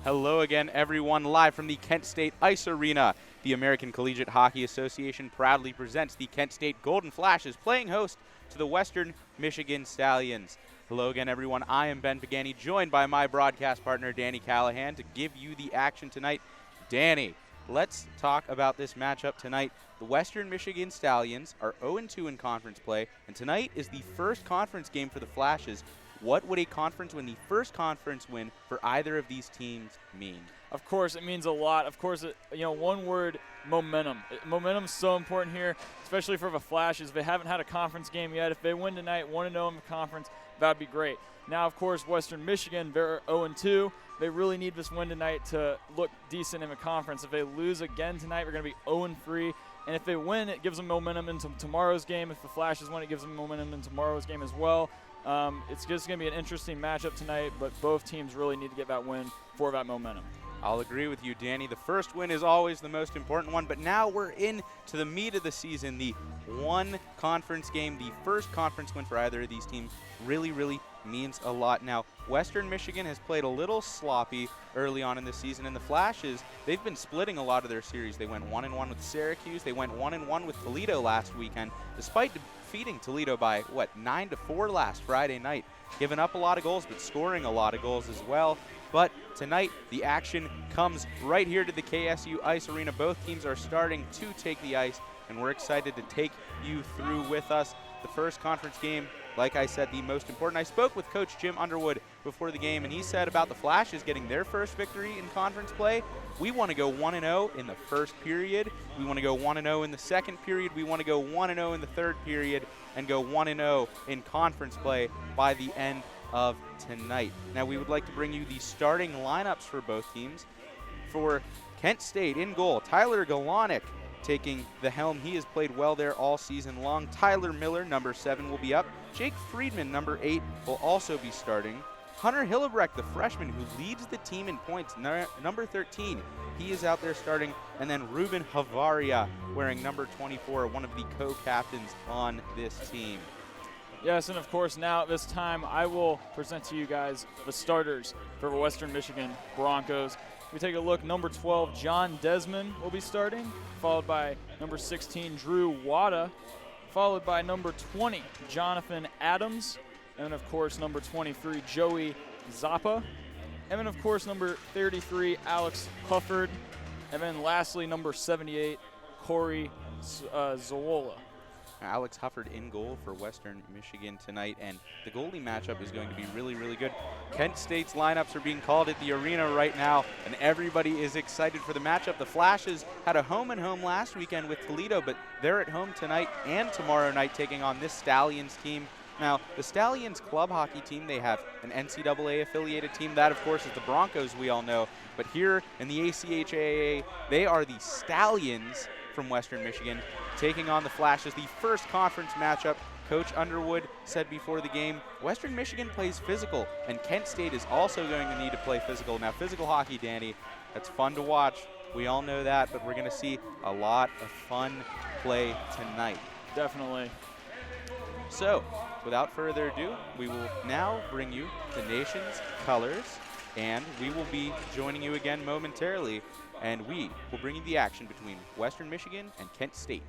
Hello again, everyone, live from the Kent State Ice Arena. The American Collegiate Hockey Association proudly presents the Kent State Golden Flashes playing host to the Western Michigan Stallions. Hello again, everyone. I am Ben Pagani, joined by my broadcast partner, Danny Callahan, to give you the action tonight. Danny, let's talk about this matchup tonight. The Western Michigan Stallions are 0-2 in conference play, and tonight is the first conference game for the Flashes. What would a conference win, the first conference win for either of these teams, mean? Of course, it means a lot. Of course, one word, momentum. Momentum is so important here, especially for the Flashes. They haven't had a conference game yet. If they win tonight, 1-0 in the conference, that would be great. Now, of course, Western Michigan, they're 0-2. They really need this win tonight to look decent in the conference. If they lose again tonight, they're going to be 0-3. And if they win, it gives them momentum into tomorrow's game. If the Flashes win, it gives them momentum in tomorrow's game as well. It's just going to be an interesting matchup tonight, but both teams really need to get that win for that momentum. I'll agree with you, Danny. The first win is always the most important one, but now we're into the meat of the season, the one conference game. The first conference win for either of these teams really means a lot. Now, Western Michigan has played a little sloppy early on in the season, and the Flashes, they've been splitting a lot of their series. They went 1-1 with Syracuse. They went 1-1 with Toledo last weekend, despite defeating Toledo by, 9-4 last Friday night. Giving up a lot of goals, but scoring a lot of goals as well. But tonight, the action comes right here to the KSU Ice Arena. Both teams are starting to take the ice, and we're excited to take you through with us. The first conference game, like I said, the most important. I spoke with Coach Jim Underwood before the game, and he said about the Flashes getting their first victory in conference play, we want to go 1-0 in the first period. We want to go 1-0 in the second period. We want to go 1-0 in the third period and go 1-0 in conference play by the end of tonight. Now, we would like to bring you the starting lineups for both teams. For Kent State, in goal, Tyler Galonic taking the helm. He has played well there all season long. Tyler Miller, number 7, will be up. Jake Friedman, number 8, will also be starting. Hunter Hillebrecht, the freshman who leads the team in points, number 13, he is out there starting. And then Ruben Havaria, wearing number 24, one of the co-captains on this team. Yes, and of course, now at this time, I will present to you guys the starters for the Western Michigan Broncos. We take a look, number 12, John Desmond will be starting, followed by number 16, Drew Wada, followed by number 20, Jonathan Adams, and of course, number 23, Joey Zappa, and then of course, number 33, Alex Hufford, and then lastly, number 78, Corey Zola. Alex Hufford in goal for Western Michigan tonight, and the goalie matchup is going to be really good. Kent State's lineups are being called at the arena right now, and everybody is excited for the matchup. The Flashes had a home-and-home last weekend with Toledo, but they're at home tonight and tomorrow night taking on this Stallions team. Now, the Stallions club hockey team, they have an NCAA-affiliated team. That, of course, is the Broncos, we all know. But here in the ACHAA, they are the Stallions from Western Michigan, taking on the Flashes. The first conference matchup, Coach Underwood said before the game, Western Michigan plays physical, and Kent State is also going to need to play physical. Now, physical hockey, Danny, that's fun to watch. We all know that, but we're going to see a lot of fun play tonight. Definitely. So, without further ado, we will now bring you the nation's colors, and we will be joining you again momentarily, and we will bring you the action between Western Michigan and Kent State.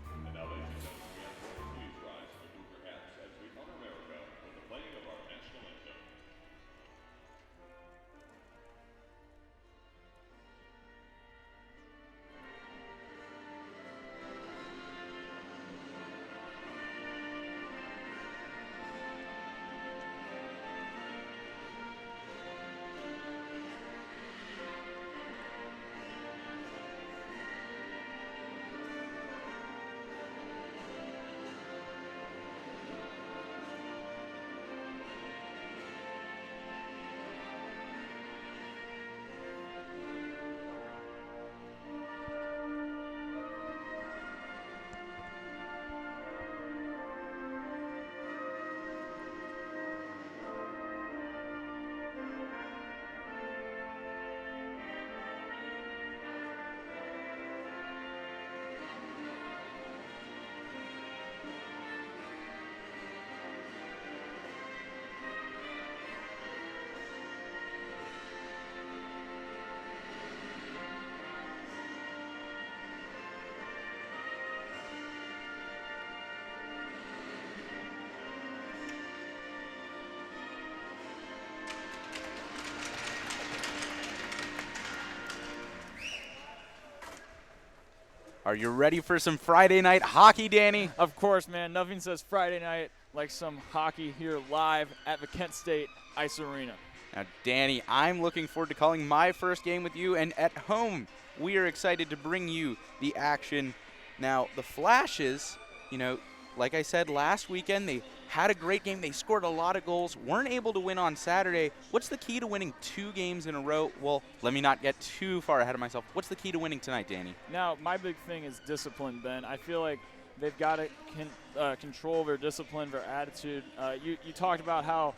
Are you ready for some Friday night hockey, Danny? Of course, man. Nothing says Friday night like some hockey here live at the Kent State Ice Arena. Now, Danny, I'm looking forward to calling my first game with you, and at home, we are excited to bring you the action. Now, the Flashes, you know, like I said last weekend, they had a great game. They scored a lot of goals, weren't able to win on Saturday. What's the key to winning 2 games in a row? Well, let me not get too far ahead of myself. What's the key to winning tonight, Danny? Now, my big thing is discipline, Ben. I feel like they've got to control their discipline, their attitude. You talked about how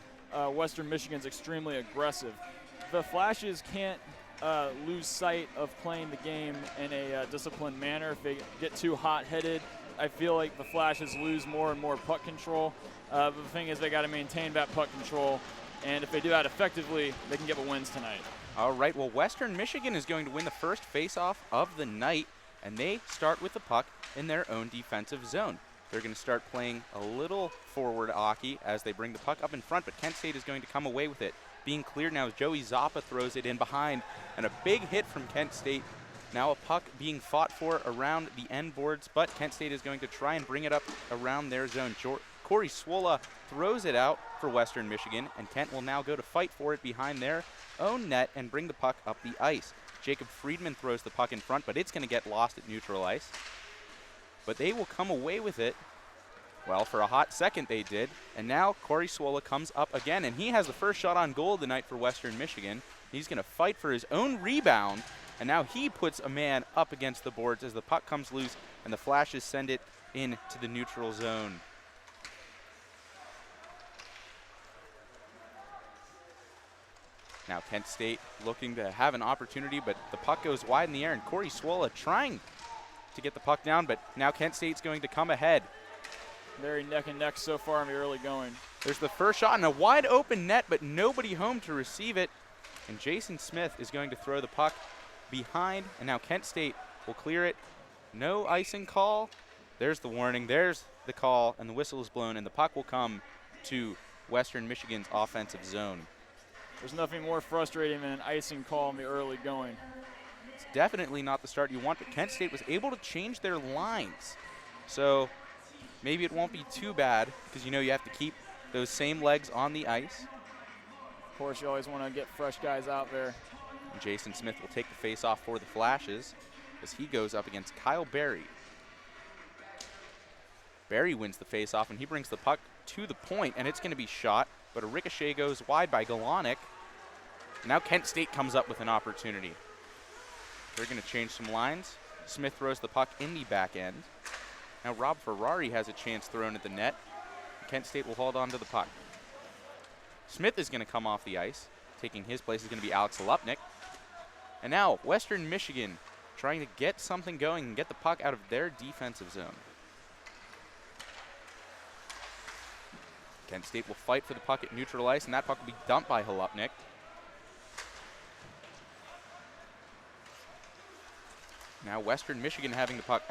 Western Michigan's extremely aggressive. The Flashes can't lose sight of playing the game in a disciplined manner. If they get too hot-headed, I feel like the Flashes lose more and more puck control. But the thing is, they got to maintain that puck control, and if they do that effectively, they can get the wins tonight. All right, well, Western Michigan is going to win the first face-off of the night, and they start with the puck in their own defensive zone. They're going to start playing a little forward hockey as they bring the puck up in front, but Kent State is going to come away with it. Being cleared now as Joey Zappa throws it in behind, and a big hit from Kent State. Now a puck being fought for around the end boards, but Kent State is going to try and bring it up around their zone. Corey Swola throws it out for Western Michigan, and Kent will now go to fight for it behind their own net and bring the puck up the ice. Jacob Friedman throws the puck in front, but it's going to get lost at neutral ice. But they will come away with it. Well, for a hot second they did, and now Corey Swola comes up again, and he has the first shot on goal of the night for Western Michigan. He's going to fight for his own rebound, and now he puts a man up against the boards as the puck comes loose, and the Flashes send it into the neutral zone. Now Kent State looking to have an opportunity, but the puck goes wide in the air, and Corey Swola trying to get the puck down, but now Kent State's going to come ahead. Very neck and neck so far in the early going. There's the first shot in a wide open net, but nobody home to receive it. And Jason Smith is going to throw the puck behind, and now Kent State will clear it. No icing call. There's the warning, there's the call, and the whistle is blown, and the puck will come to Western Michigan's offensive zone. There's nothing more frustrating than an icing call in the early going. It's definitely not the start you want, but Kent State was able to change their lines. So maybe it won't be too bad, because you know you have to keep those same legs on the ice. Of course, you always want to get fresh guys out there. And Jason Smith will take the face-off for the Flashes as he goes up against Kyle Berry. Berry wins the face-off, and he brings the puck to the point, and it's going to be shot, but a ricochet goes wide by Galonic. Now Kent State comes up with an opportunity. They're going to change some lines. Smith throws the puck in the back end. Now Rob Ferrari has a chance thrown at the net. Kent State will hold on to the puck. Smith is going to come off the ice. Taking his place is going to be Alex Lupnik. And now Western Michigan trying to get something going and get the puck out of their defensive zone. Kent State will fight for the puck at neutral ice, and that puck will be dumped by Halupnik. Now Western Michigan having the puck.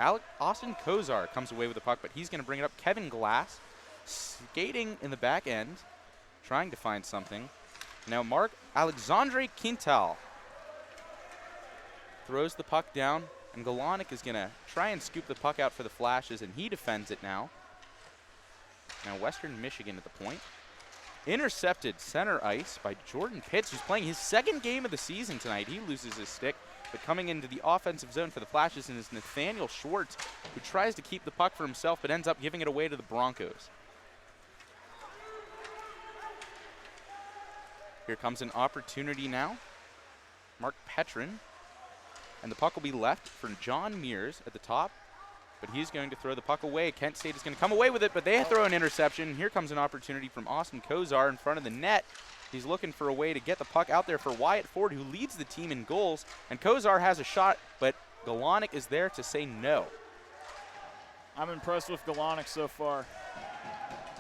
Austin Kozar comes away with the puck, but he's going to bring it up. Kevin Glass skating in the back end, trying to find something. Now Mark Alexandre Quintal throws the puck down, and Galonic is going to try and scoop the puck out for the Flashes, and he defends it now. Now Western Michigan at the point. Intercepted center ice by Jordan Pitts, who's playing his second game of the season tonight. He loses his stick, but coming into the offensive zone for the Flashes is Nathaniel Schwartz, who tries to keep the puck for himself but ends up giving it away to the Broncos. Here comes an opportunity now. Mark Petrin. And the puck will be left for John Mears at the top, but he's going to throw the puck away. Kent State is going to come away with it, but they throw an interception. Here comes an opportunity from Austin Kozar in front of the net. He's looking for a way to get the puck out there for Wyatt Ford, who leads the team in goals. And Kozar has a shot, but Galonic is there to say no. I'm impressed with Galonic so far.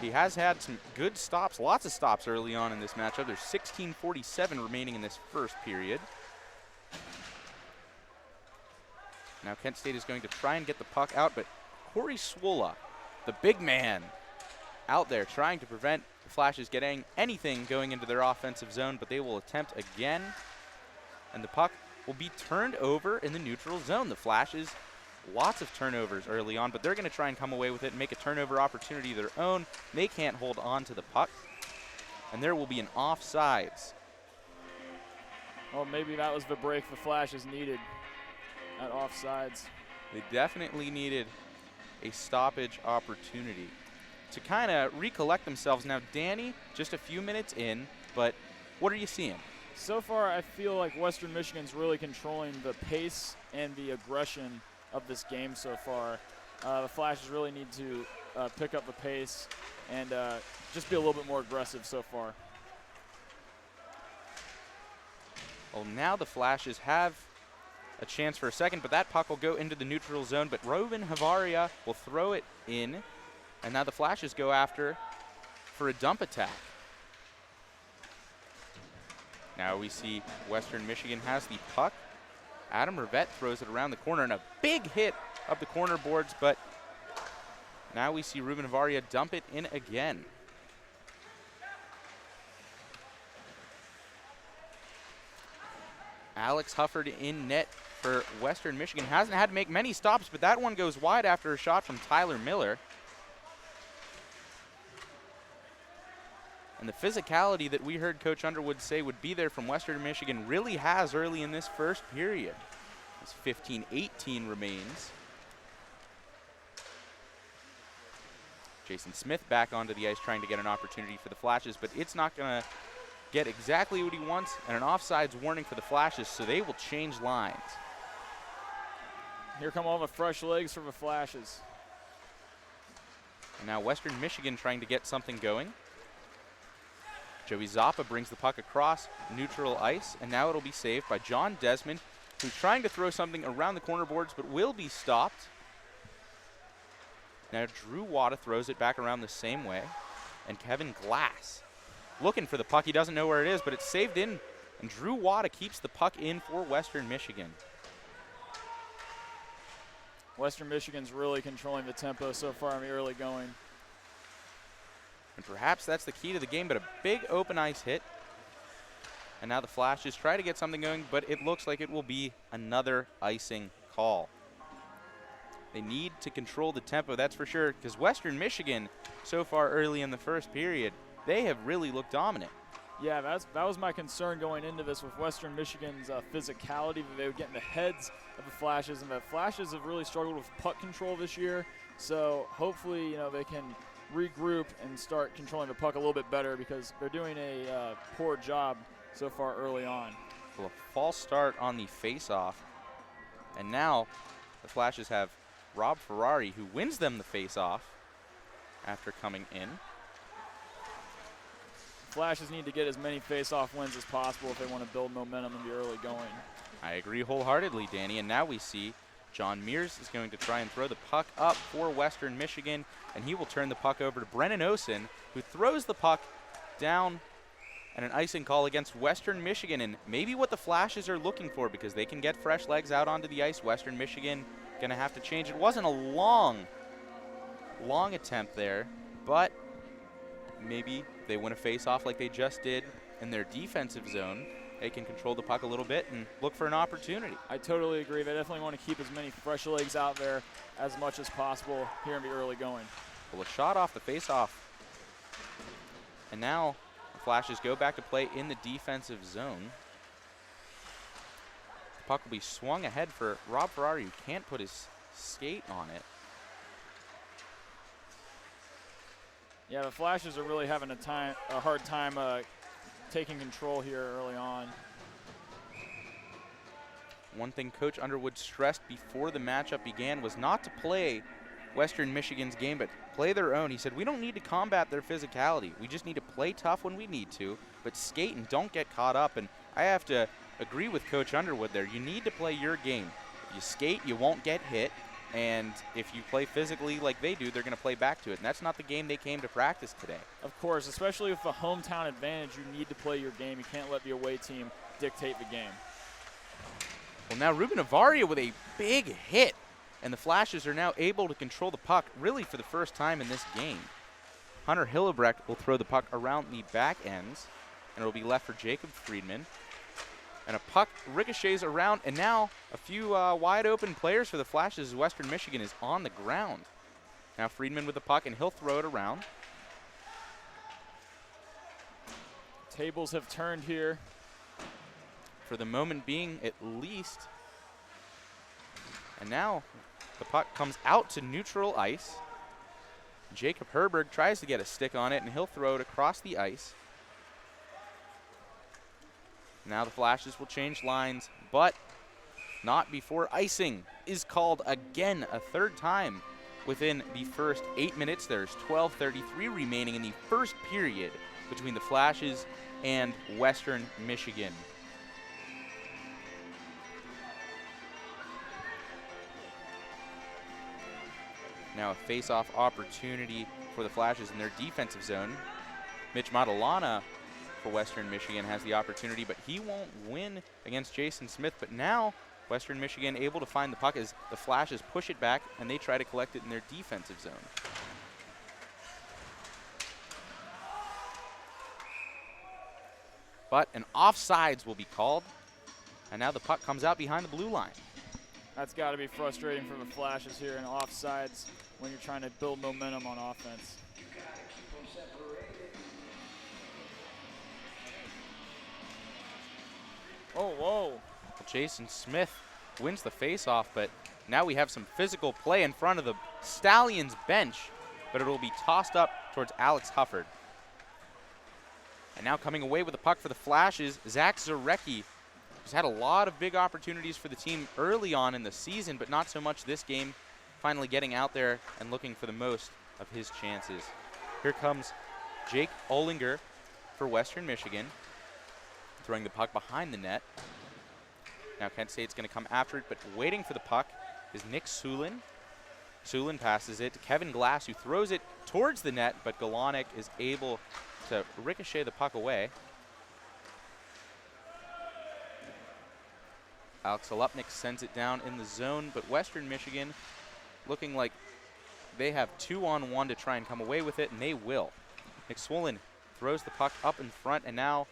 He has had some good stops, lots of stops early on in this matchup. There's 16:47 remaining in this first period. Now Kent State is going to try and get the puck out, but Corey Swola, the big man, out there trying to prevent the Flashes getting anything going into their offensive zone, but they will attempt again, and the puck will be turned over in the neutral zone. The Flashes lots of turnovers early on, but they're going to try and come away with it and make a turnover opportunity of their own. They can't hold on to the puck, and there will be an offsides. Well, maybe that was the break the Flashes needed at offsides. They definitely needed a stoppage opportunity to kind of recollect themselves. Now, Danny, just a few minutes in, but what are you seeing? So far, I feel like Western Michigan's really controlling the pace and the aggression of this game so far. The Flashes really need to pick up the pace and just be a little bit more aggressive so far. Well, now the Flashes have a chance for a second, but that puck will go into the neutral zone, but Ruben Havaria will throw it in, and now the Flashes go after for a dump attack. Now we see Western Michigan has the puck. Adam Rivette throws it around the corner, and a big hit of the corner boards, but now we see Ruben Havaria dump it in again. Alex Hufford in net for Western Michigan. Hasn't had to make many stops, but that one goes wide after a shot from Tyler Miller. And the physicality that we heard Coach Underwood say would be there from Western Michigan really has early in this first period. As 15-18 remains. Jason Smith back onto the ice trying to get an opportunity for the Flashes, but it's not going to get exactly what he wants, and an offsides warning for the Flashes, so they will change lines. Here come all the fresh legs for the Flashes. And now Western Michigan trying to get something going. Joey Zappa brings the puck across neutral ice, and now it'll be saved by John Desmond, who's trying to throw something around the corner boards, but will be stopped. Now Drew Wada throws it back around the same way, and Kevin Glass looking for the puck. He doesn't know where it is, but it's saved in, and Drew Wada keeps the puck in for Western Michigan. Western Michigan's really controlling the tempo so far in the early going. And perhaps that's the key to the game, but a big open ice hit. And now the Flashes try to get something going, but it looks like it will be another icing call. They need to control the tempo, that's for sure, because Western Michigan, so far early in the first period, they have really looked dominant. Yeah, that was my concern going into this with Western Michigan's physicality, that they would get in the heads of the Flashes, and the Flashes have really struggled with puck control this year. So hopefully, they can regroup and start controlling the puck a little bit better, because they're doing a poor job so far early on. Well, a false start on the face-off, and now the Flashes have Rob Ferrari, who wins them the face-off after coming in. Flashes need to get as many face-off wins as possible if they want to build momentum in the early going. I agree wholeheartedly, Danny, and now we see John Mears is going to try and throw the puck up for Western Michigan, and he will turn the puck over to Brennan Osen, who throws the puck down, and an icing call against Western Michigan, and maybe what the Flashes are looking for, because they can get fresh legs out onto the ice. Western Michigan going to have to change. It wasn't a long attempt there, but maybe they win a face-off like they just did in their defensive zone. They can control the puck a little bit and look for an opportunity. I totally agree. They definitely want to keep as many fresh legs out there as much as possible here in the early going. Well, a shot off the face-off. And now the Flashes go back to play in the defensive zone. The puck will be swung ahead for Rob Ferrari, who can't put his skate on it. Yeah, the Flashes are really having a hard time taking control here early on. One thing Coach Underwood stressed before the matchup began was not to play Western Michigan's game, but play their own. He said, we don't need to combat their physicality. We just need to play tough when we need to, but skate and don't get caught up. And I have to agree with Coach Underwood there. You need to play your game. If you skate, you won't get hit. And if you play physically like they do, they're going to play back to it. And that's not the game they came to practice today. Of course, especially with the hometown advantage, you need to play your game. You can't let the away team dictate the game. Well, now Ruben Avaria with a big hit. And the Flashes are now able to control the puck really for the first time in this game. Hunter Hillebrecht will throw the puck around the back ends, and it will be left for Jacob Friedman. And a puck ricochets around, and now a few wide open players for the Flashes as Western Michigan is on the ground. Now Friedman with the puck, and he'll throw it around. Tables have turned here. For the moment being, at least. And now the puck comes out to neutral ice. Jacob Herberg tries to get a stick on it, and he'll throw it across the ice. Now the Flashes will change lines, but not before icing is called again a third time within the first 8 minutes. There's 12:33 remaining in the first period between the Flashes and Western Michigan. Now a face-off opportunity for the Flashes in their defensive zone. Mitch Matalana for Western Michigan has the opportunity, but he won't win against Jason Smith. But now Western Michigan able to find the puck as the Flashes push it back, and they try to collect it in their defensive zone. But an offsides will be called, and now the puck comes out behind the blue line. That's got to be frustrating for the Flashes here in offsides when you're trying to build momentum on offense. Oh, whoa. Well, Jason Smith wins the faceoff, but now we have some physical play in front of the Stallions bench, but it will be tossed up towards Alex Hufford. And now coming away with the puck for the Flashes, Zach Zarecki, who's had a lot of big opportunities for the team early on in the season, but not so much this game, finally getting out there and looking for the most of his chances. Here comes Jake Olinger for Western Michigan, throwing the puck behind the net. Now Kent State's going to come after it, but waiting for the puck is Nick Sulin. Sulin passes it to Kevin Glass, who throws it towards the net, but Galanik is able to ricochet the puck away. Alex Holupnik sends it down in the zone, but Western Michigan looking like they have 2-on-1 to try and come away with it, and they will. Nick Swollen throws the puck up in front, and now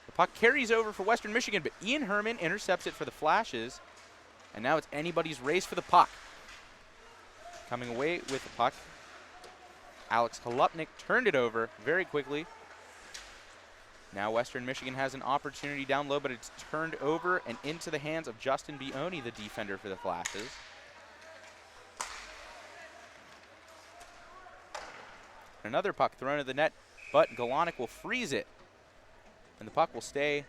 the puck carries over for Western Michigan, but Ian Herman intercepts it for the Flashes, and now it's anybody's race for the puck. Coming away with the puck, Alex Holupnik turned it over very quickly. Now Western Michigan has an opportunity down low, but it's turned over and into the hands of Justin Bioni, the defender for the Flashes. Another puck thrown at the net, but Galanik will freeze it. And the puck will stay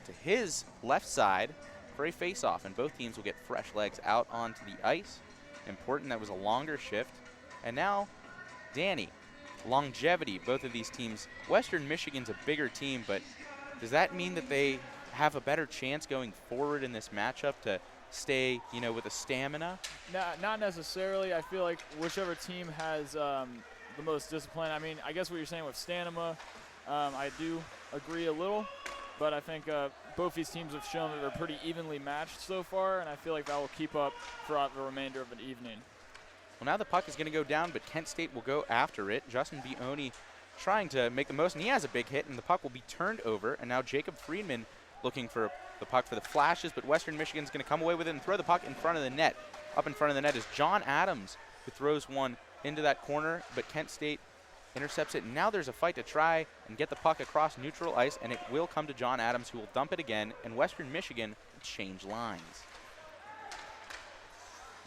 to his left side for a face-off, and both teams will get fresh legs out onto the ice. Important, that was a longer shift. And now, Danny, longevity, both of these teams. Western Michigan's a bigger team, but does that mean that they have a better chance going forward in this matchup to stay, you know, with the stamina? Not necessarily. I feel like whichever team has the most discipline. I mean, I guess what you're saying with stamina, I do agree a little, but I think both these teams have shown that they're pretty evenly matched so far, and I feel like that will keep up throughout the remainder of an evening. Well, now the puck is going to go down, but Kent State will go after it. Justin Bioni trying to make the most, and he has a big hit, and the puck will be turned over. And now Jacob Friedman looking for the puck for the Flashes, but Western Michigan's going to come away with it and throw the puck in front of the net. Up in front of the net is John Adams, who throws one into that corner, but Kent State intercepts it. And now there's a fight to try and get the puck across neutral ice, and it will come to John Adams, who will dump it again, and Western Michigan will change lines.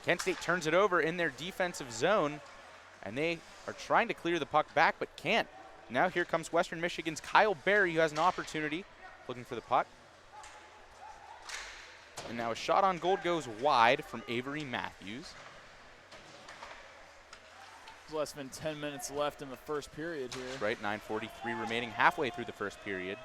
Kent State turns it over in their defensive zone, and they are trying to clear the puck back, but can't. Now here comes Western Michigan's Kyle Berry, who has an opportunity, looking for the puck. And now a shot on goal goes wide from Avery Matthews. There's less than 10 minutes left in the first period here. That's right, 9:43 remaining, halfway through the first period.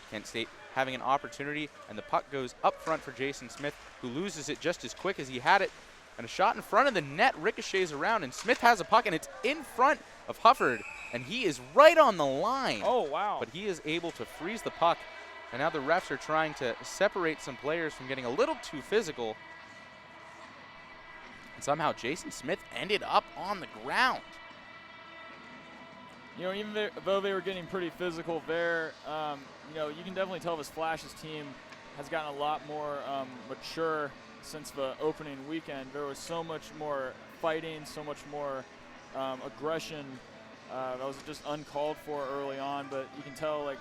Kent State having an opportunity, and the puck goes up front for Jason Smith, who loses it just as quick as he had it. And a shot in front of the net ricochets around, and Smith has a puck, and it's in front of Hufford, and he is right on the line. Oh, wow. But he is able to freeze the puck, and now the refs are trying to separate some players from getting a little too physical. And somehow Jason Smith ended up on the ground. You know, even though they were getting pretty physical there, you know, you can definitely tell this Flashes team has gotten a lot more mature since the opening weekend. There was so much more fighting, so much more aggression that was just uncalled for early on, but you can tell like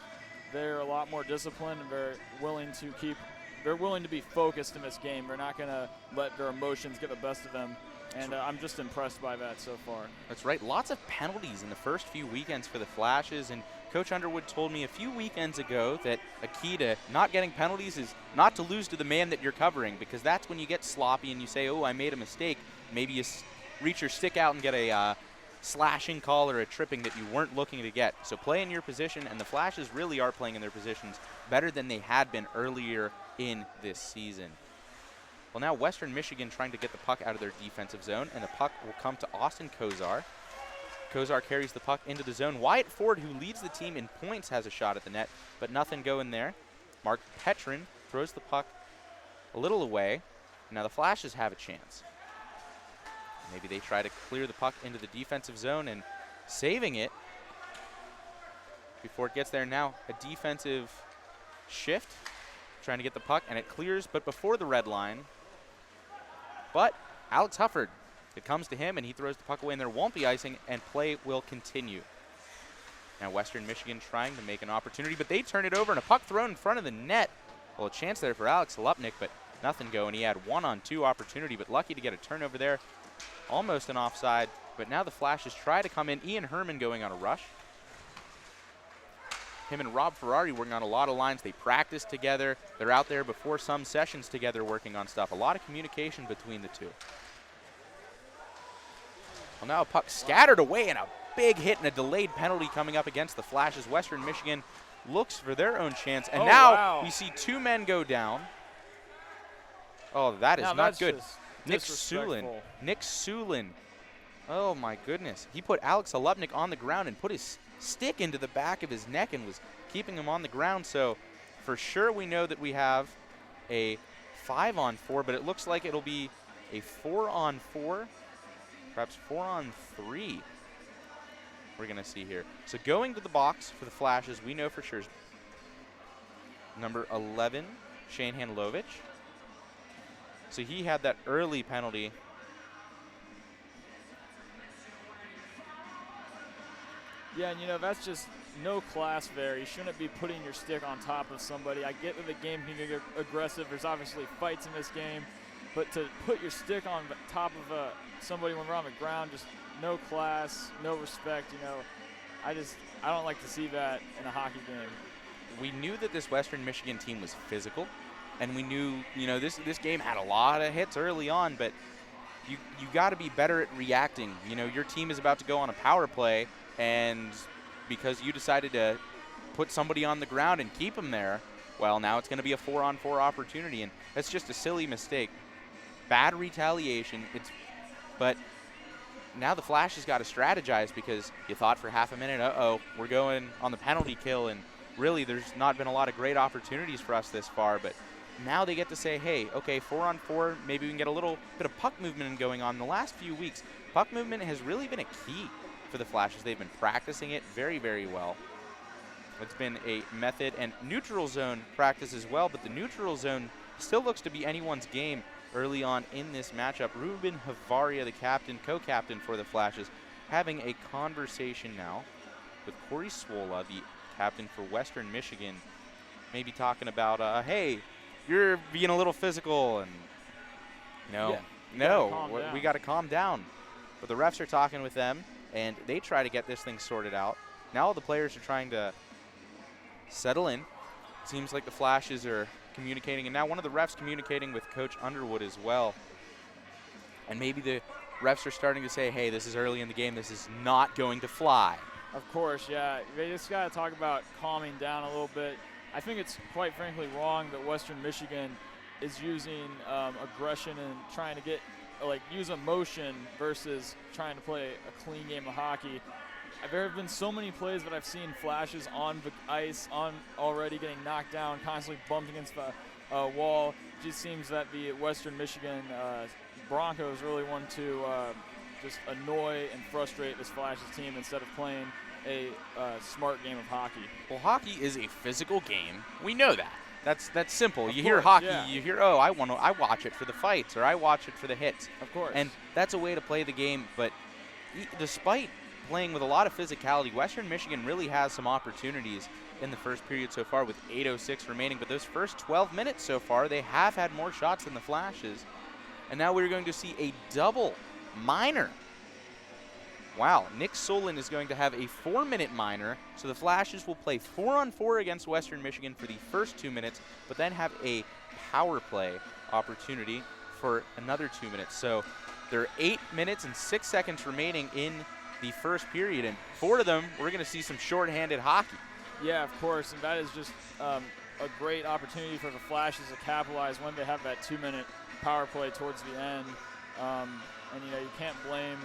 they're a lot more disciplined and they're willing to be focused in this game. They're not going to let their emotions get the best of them. And I'm just impressed by that so far. That's right. Lots of penalties in the first few weekends for the Flashes. And Coach Underwood told me a few weekends ago that a key to not getting penalties is not to lose to the man that you're covering, because that's when you get sloppy and you say, oh, I made a mistake. Maybe you reach your stick out and get a slashing call or a tripping that you weren't looking to get. So play in your position, and the Flashes really are playing in their positions better than they had been earlier in this season. Well, now Western Michigan trying to get the puck out of their defensive zone, and the puck will come to Austin Kozar. Kozar carries the puck into the zone. Wyatt Ford, who leads the team in points, has a shot at the net, but nothing going there. Mark Petrin throws the puck a little away. Now the Flashes have a chance. Maybe they try to clear the puck into the defensive zone, and saving it before it gets there. Now a defensive shift, trying to get the puck, and it clears, but before the red line. But Alex Hufford, it comes to him, and he throws the puck away, and there won't be icing, and play will continue. Now Western Michigan trying to make an opportunity, but they turn it over, and a puck thrown in front of the net. Well, a chance there for Alex Lupnik, but nothing going. He had 1-on-2 opportunity, but lucky to get a turnover there. Almost an offside, but now the Flashes try to come in. Ian Herman going on a rush. Him and Rob Ferrari working on a lot of lines. They practice together. They're out there before some sessions together working on stuff. A lot of communication between the two. Well, now a puck scattered away and a big hit and a delayed penalty coming up against the Flashes. Western Michigan looks for their own chance. And now we see two men go down. Oh, that is not good. Nick Sulin. Oh, my goodness. He put Alex Alupnik on the ground and put his stick into the back of his neck and was keeping him on the ground. So for sure we know that we have a 5-on-4, but it looks like it'll be a 4-on-4, perhaps 4-on-3 we're going to see here. So going to the box for the Flashes, we know for sure, number 11, Shane Handlovich. So he had that early penalty. Yeah, and that's just no class there. You shouldn't be putting your stick on top of somebody. I get that the game can get aggressive. There's obviously fights in this game. But to put your stick on the top of somebody when we're on the ground, just no class, no respect, I don't like to see that in a hockey game. We knew that this Western Michigan team was physical, and we knew, this game had a lot of hits early on, but you got to be better at reacting. Your team is about to go on a power play, and because you decided to put somebody on the ground and keep them there, well, now it's going to be a 4-on-4 opportunity, and that's just a silly mistake. Bad retaliation. But now the Flash has got to strategize, because you thought for half a minute, we're going on the penalty kill, and really there's not been a lot of great opportunities for us this far, but now they get to say, hey, okay, 4-on-4, maybe we can get a little bit of puck movement going on. In the last few weeks, puck movement has really been a key for the Flashes. They've been practicing it very, very well. It's been a method and neutral zone practice as well, but the neutral zone still looks to be anyone's game early on in this matchup. Ruben Havaria, the captain, co-captain for the Flashes, having a conversation now with Corey Swola, the captain for Western Michigan, maybe talking about, hey, you're being a little physical, and we got to calm down. But the refs are talking with them, and they try to get this thing sorted out. Now all the players are trying to settle in. Seems like the Flashes are communicating, and now one of the refs communicating with Coach Underwood as well. And maybe the refs are starting to say, hey, this is early in the game. This is not going to fly. Of course, yeah. They just got to talk about calming down a little bit. I think it's quite frankly wrong that Western Michigan is using aggression and trying to use emotion versus trying to play a clean game of hockey. There have been so many plays that I've seen Flashes on the ice, already getting knocked down, constantly bumped against the wall. It just seems that the Western Michigan Broncos really want to just annoy and frustrate this Flashes team instead of playing a smart game of hockey. Well, hockey is a physical game. We know that. That's simple. Of You hear course, hockey, yeah. you hear, oh, I watch it for the fights, or I watch it for the hits. Of course. And that's a way to play the game. But despite playing with a lot of physicality, Western Michigan really has some opportunities in the first period so far with 8:06 remaining. But those first 12 minutes so far, they have had more shots than the Flashes. And now we're going to see a double minor. Wow, Nick Solon is going to have a 4-minute minor, so the Flashes will play 4-on-4 against Western Michigan for the first 2 minutes, but then have a power play opportunity for another 2 minutes. So there are 8 minutes and 6 seconds remaining in the first period, and 4 of them, we're going to see some shorthanded hockey. Yeah, of course, and that is just a great opportunity for the Flashes to capitalize when they have that 2-minute power play towards the end. And, you know, you can't blame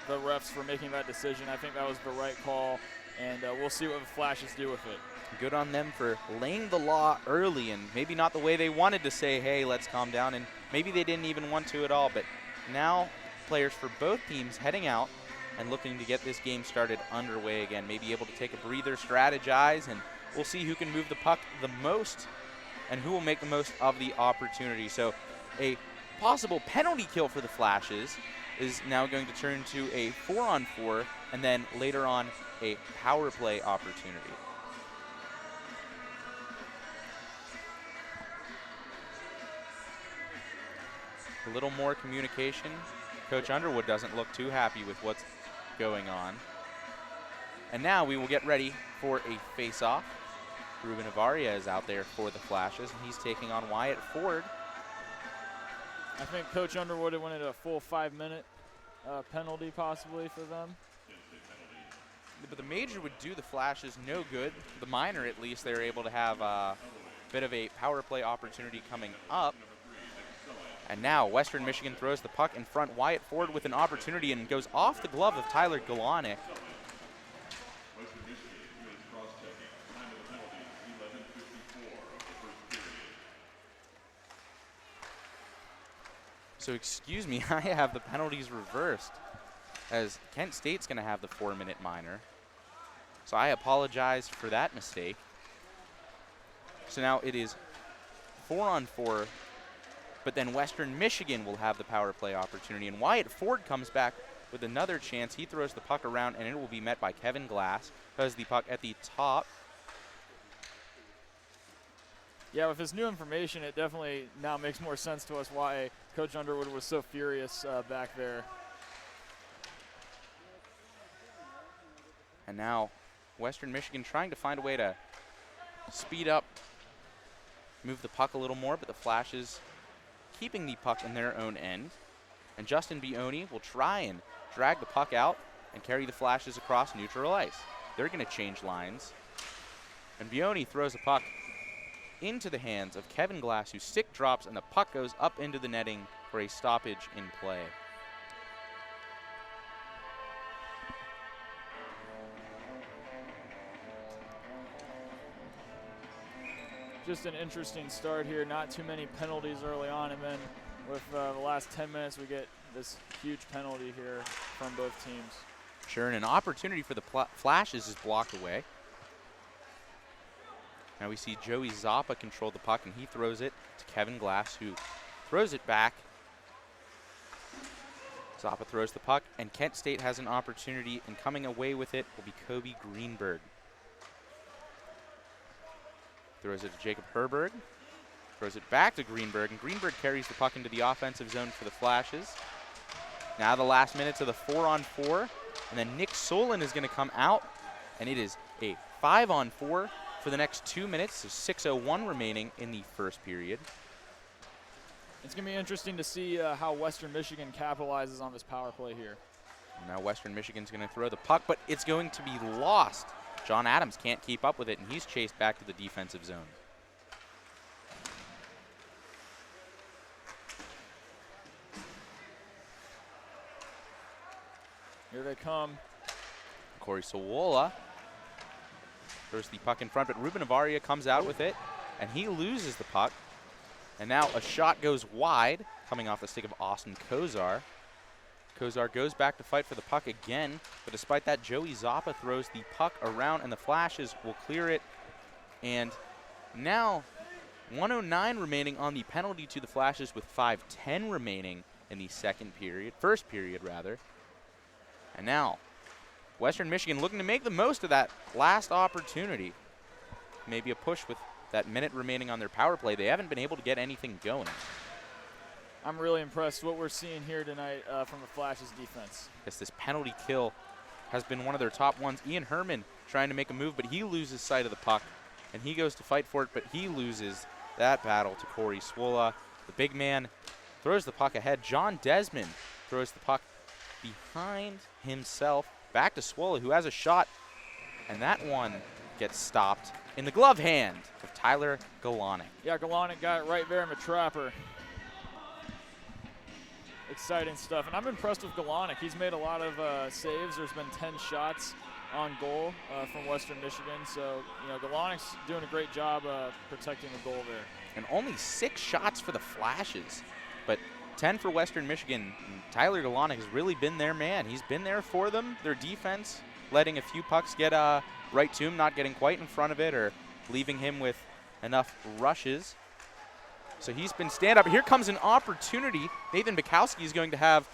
the refs for making that decision. I think that was the right call, and we'll see what the Flashes do with it. Good on them for laying the law early, and maybe not the way they wanted to say, hey, let's calm down, and maybe they didn't even want to at all. But now players for both teams heading out and looking to get this game started underway again, maybe able to take a breather, strategize, and we'll see who can move the puck the most and who will make the most of the opportunity. So a possible penalty kill for the Flashes is now going to turn to a 4-on-4, and then later on a power play opportunity. A little more communication. Coach Underwood doesn't look too happy with what's going on. And now we will get ready for a face-off. Ruben Avaria is out there for the Flashes, and he's taking on Wyatt Ford. I think Coach Underwood wanted a full 5-minute penalty possibly for them. But the major would do the Flashes no good. The minor, at least, they're able to have a bit of a power play opportunity coming up. And now Western Michigan throws the puck in front. Wyatt Ford with an opportunity and goes off the glove of Tyler Galonic. So excuse me, I have the penalties reversed, as Kent State's going to have the 4-minute minor. So I apologize for that mistake. So now it is 4-on-4, but then Western Michigan will have the power play opportunity. And Wyatt Ford comes back with another chance. He throws the puck around, and it will be met by Kevin Glass, who has the puck at the top. Yeah, with this new information, it definitely now makes more sense to us why Coach Underwood was so furious back there. And now Western Michigan trying to find a way to speed up, move the puck a little more, but the Flashes keeping the puck in their own end. And Justin Bioni will try and drag the puck out and carry the Flashes across neutral ice. They're going to change lines. And Bioni throws the puck into the hands of Kevin Glass, whose stick drops and the puck goes up into the netting for a stoppage in play. Just an interesting start here. Not too many penalties early on, and then with the last 10 minutes, we get this huge penalty here from both teams. Sure, and an opportunity for the Flashes is blocked away. Now we see Joey Zappa control the puck, and he throws it to Kevin Glass, who throws it back. Zappa throws the puck, and Kent State has an opportunity, and coming away with it will be Kobe Greenberg. Throws it to Jacob Herberg. Throws it back to Greenberg, and Greenberg carries the puck into the offensive zone for the Flashes. Now the last minutes of the 4-on-4, and then Nick Solon is going to come out, and it is a 5-on-4 for the next 2 minutes. So 6:01 remaining in the first period. It's going to be interesting to see how Western Michigan capitalizes on this power play here. Now Western Michigan's going to throw the puck, but it's going to be lost. John Adams can't keep up with it, and he's chased back to the defensive zone. Here they come. Corey Sawola throws the puck in front, but Ruben Avaria comes out with it, and he loses the puck. And now a shot goes wide, coming off the stick of Austin Kozar. Kozar goes back to fight for the puck again, but despite that, Joey Zappa throws the puck around, and the Flashes will clear it. And now 1:09 remaining on the penalty to the Flashes with 5:10 remaining in the first period rather. And now, Western Michigan looking to make the most of that last opportunity. Maybe a push with that minute remaining on their power play. They haven't been able to get anything going. I'm really impressed what we're seeing here tonight from the Flashes defense. Yes, this penalty kill has been one of their top ones. Ian Herman trying to make a move, but he loses sight of the puck, and he goes to fight for it, but he loses that battle to Corey Swola. The big man throws the puck ahead. John Desmond throws the puck behind himself, back to Swola, who has a shot, and that one gets stopped in the glove hand of Tyler Galonic. Yeah, Galonic got it right there in the trapper. Exciting stuff, and I'm impressed with Galonic. He's made a lot of saves. There's been 10 shots on goal from Western Michigan, so Galonic's doing a great job protecting the goal there. And only 6 shots for the Flashes, but 10 for Western Michigan. And Tyler Galonic has really been their man. He's been there for them. Their defense, letting a few pucks get right to him, not getting quite in front of it or leaving him with enough rushes. So he's been stand up. Here comes an opportunity. Nathan Bukowski is going to have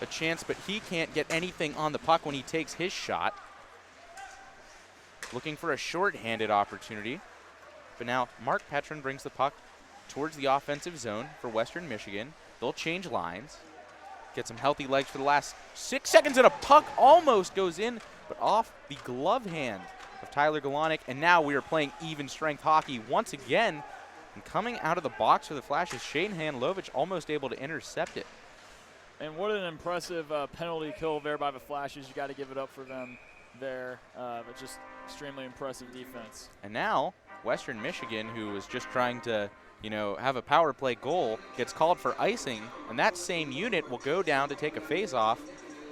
a chance, but he can't get anything on the puck when he takes his shot. Looking for a short-handed opportunity. But now Mark Petrin brings the puck towards the offensive zone for Western Michigan. They'll change lines. Get some healthy legs for the last 6 seconds, and a puck almost goes in, but off the glove hand of Tyler Galonic. And now we are playing even strength hockey once again. And coming out of the box for the Flashes, Shane Hanlovich almost able to intercept it. And what an impressive penalty kill there by the Flashes. You got to give it up for them there. But just extremely impressive defense. And now Western Michigan, who was just trying to, have a power play goal, gets called for icing, and that same unit will go down to take a face-off.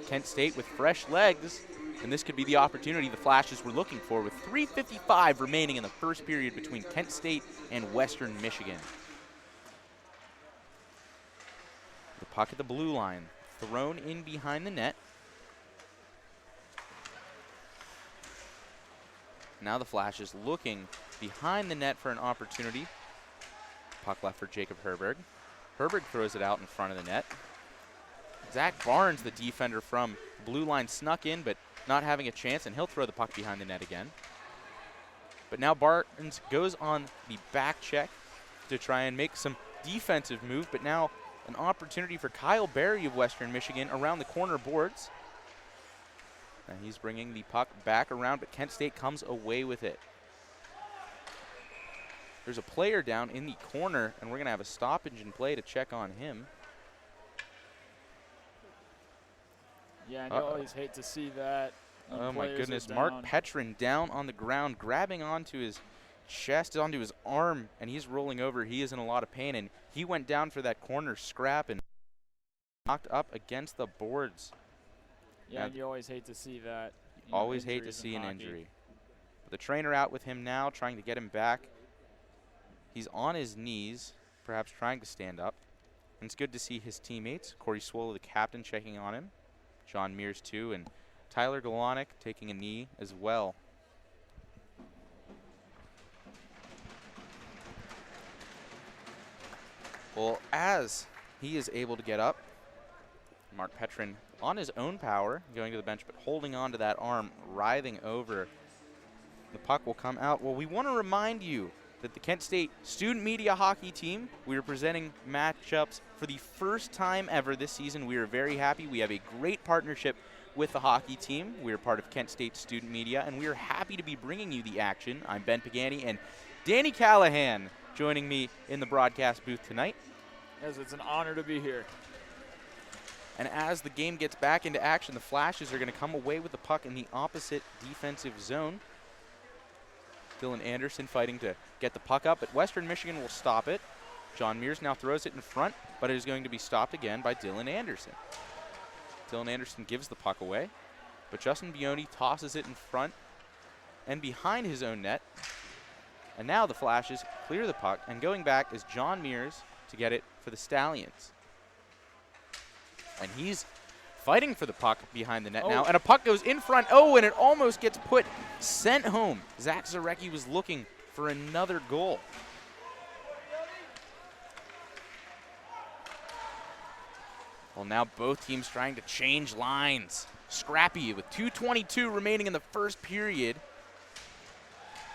Kent State with fresh legs, and this could be the opportunity the Flashes were looking for with 3:55 remaining in the first period between Kent State and Western Michigan. The puck at the blue line, thrown in behind the net. Now the Flashes looking behind the net for an opportunity. Puck left for Jacob Herberg. Herberg throws it out in front of the net. Zach Barnes, the defender from blue line, snuck in, but not having a chance, and he'll throw the puck behind the net again. But now Barnes goes on the back check to try and make some defensive move, but now an opportunity for Kyle Berry of Western Michigan around the corner boards. And he's bringing the puck back around, but Kent State comes away with it. There's a player down in the corner, and we're going to have a stoppage in play to check on him. Yeah, I always hate to see that. Oh my goodness, Mark Petrin down on the ground, grabbing onto his chest, onto his arm, and he's rolling over. He is in a lot of pain, and he went down for that corner scrap and knocked up against the boards. Yeah, and you always hate to see that. Always hate to see an injury. But the trainer out with him now, trying to get him back. He's on his knees, perhaps trying to stand up. And it's good to see his teammates, Corey Swola, the captain, checking on him. John Mears, too, and Tyler Galonic taking a knee as well. Well, as he is able to get up, Mark Petrin on his own power, going to the bench, but holding on to that arm, writhing over. The puck will come out. Well, we want to remind you that the Kent State Student Media Hockey Team, we are presenting matchups for the first time ever this season. We are very happy. We have a great partnership with the hockey team. We are part of Kent State Student Media, and we are happy to be bringing you the action. I'm Ben Pagani, and Danny Callahan joining me in the broadcast booth tonight. Yes, it's an honor to be here. And as the game gets back into action, the Flashes are going to come away with the puck in the opposite defensive zone. Dylan Anderson fighting to get the puck up, but Western Michigan will stop it. John Mears now throws it in front, but it is going to be stopped again by Dylan Anderson. Dylan Anderson gives the puck away, but Justin Bioni tosses it in front and behind his own net. And now the Flashes clear the puck, and going back is John Mears to get it for the Stallions. And he's fighting for the puck behind the net now, and a puck goes in front. Oh, and it almost gets sent home. Zach Zarecki was looking for another goal. Well, now both teams trying to change lines. Scrappy with 2:22 remaining in the first period.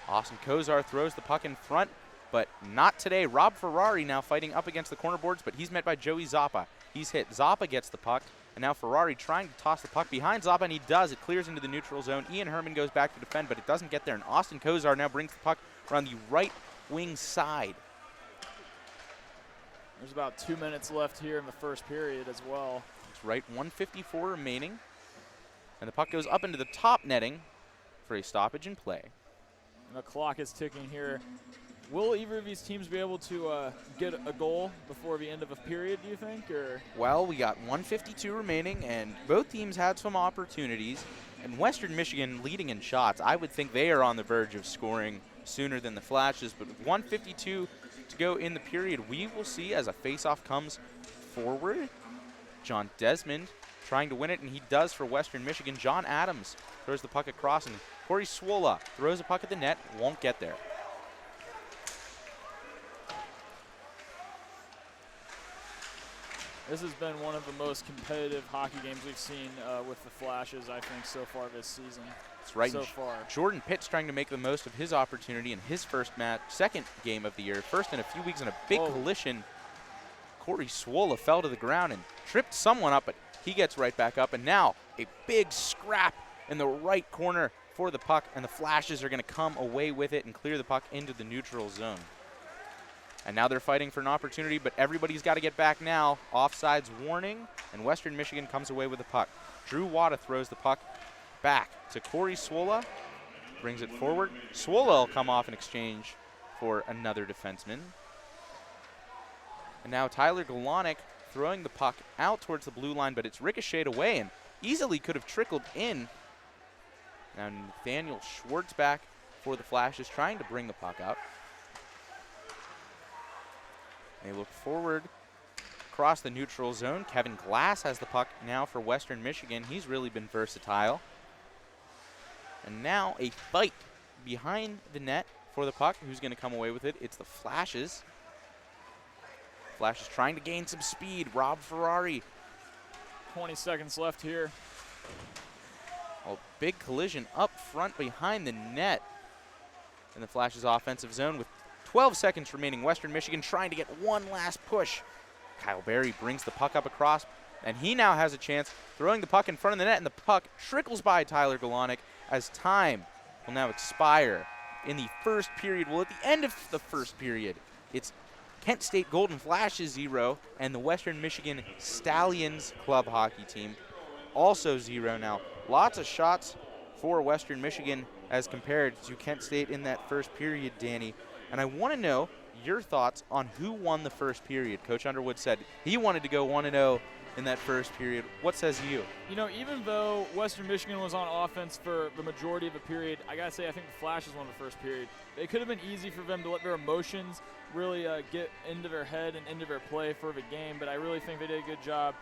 Austin Kozar throws the puck in front, but not today. Rob Ferrari now fighting up against the corner boards, but he's met by Joey Zappa. He's hit. Zappa gets the puck, and now Ferrari trying to toss the puck behind Zappa, and he does. It clears into the neutral zone. Ian Herman goes back to defend, but it doesn't get there, and Austin Kozar now brings the puck around the right wing side. There's about 2 minutes left here in the first period as well. That's right, 1:54 remaining, and the puck goes up into the top netting for a stoppage in play. And the clock is ticking here. Will either of these teams be able to get a goal before the end of a period, do you think? Or? Well, we got 1:52 remaining, and both teams had some opportunities. And Western Michigan leading in shots. I would think they are on the verge of scoring sooner than the Flashes, but with 1:52 to go in the period, we will see as a faceoff comes forward. John Desmond trying to win it, and he does for Western Michigan. John Adams throws the puck across, and Corey Swola throws a puck at the net, won't get there. This has been one of the most competitive hockey games we've seen with the Flashes, I think, so far this season. That's right. So far. Jordan Pitt's trying to make the most of his opportunity in his second game of the year. First in a few weeks in a big collision. Corey Swola fell to the ground and tripped someone up, but he gets right back up. And now a big scrap in the right corner for the puck, and the Flashes are going to come away with it and clear the puck into the neutral zone. And now they're fighting for an opportunity, but everybody's got to get back now. Offsides warning, and Western Michigan comes away with the puck. Drew Wada throws the puck back to Corey Swola, brings it forward. Swola will come off in exchange for another defenseman. And now Tyler Galonic throwing the puck out towards the blue line, but it's ricocheted away and easily could have trickled in. Now Nathaniel Schwartzback for the Flashes trying to bring the puck up. They look forward across the neutral zone. Kevin Glass has the puck now for Western Michigan. He's really been versatile. And now a fight behind the net for the puck. Who's going to come away with it? It's the Flashes. Flashes trying to gain some speed. Rob Ferrari. 20 seconds left here. A big collision up front behind the net in the Flashes offensive zone with 12 seconds remaining. Western Michigan trying to get one last push. Kyle Berry brings the puck up across, and he now has a chance throwing the puck in front of the net, and the puck trickles by Tyler Galonic as time will now expire in the first period. Well, at the end of the first period, it's Kent State Golden Flashes 0 and the Western Michigan Stallions club hockey team also 0 now. Lots of shots for Western Michigan as compared to Kent State in that first period, Danny. And I want to know your thoughts on who won the first period. Coach Underwood said he wanted to go 1-0 in that first period. What says you? You know, even though Western Michigan was on offense for the majority of the period, I got to say I think the Flashes won the first period. It could have been easy for them to let their emotions really get into their head and into their play for the game, but I really think they did a good job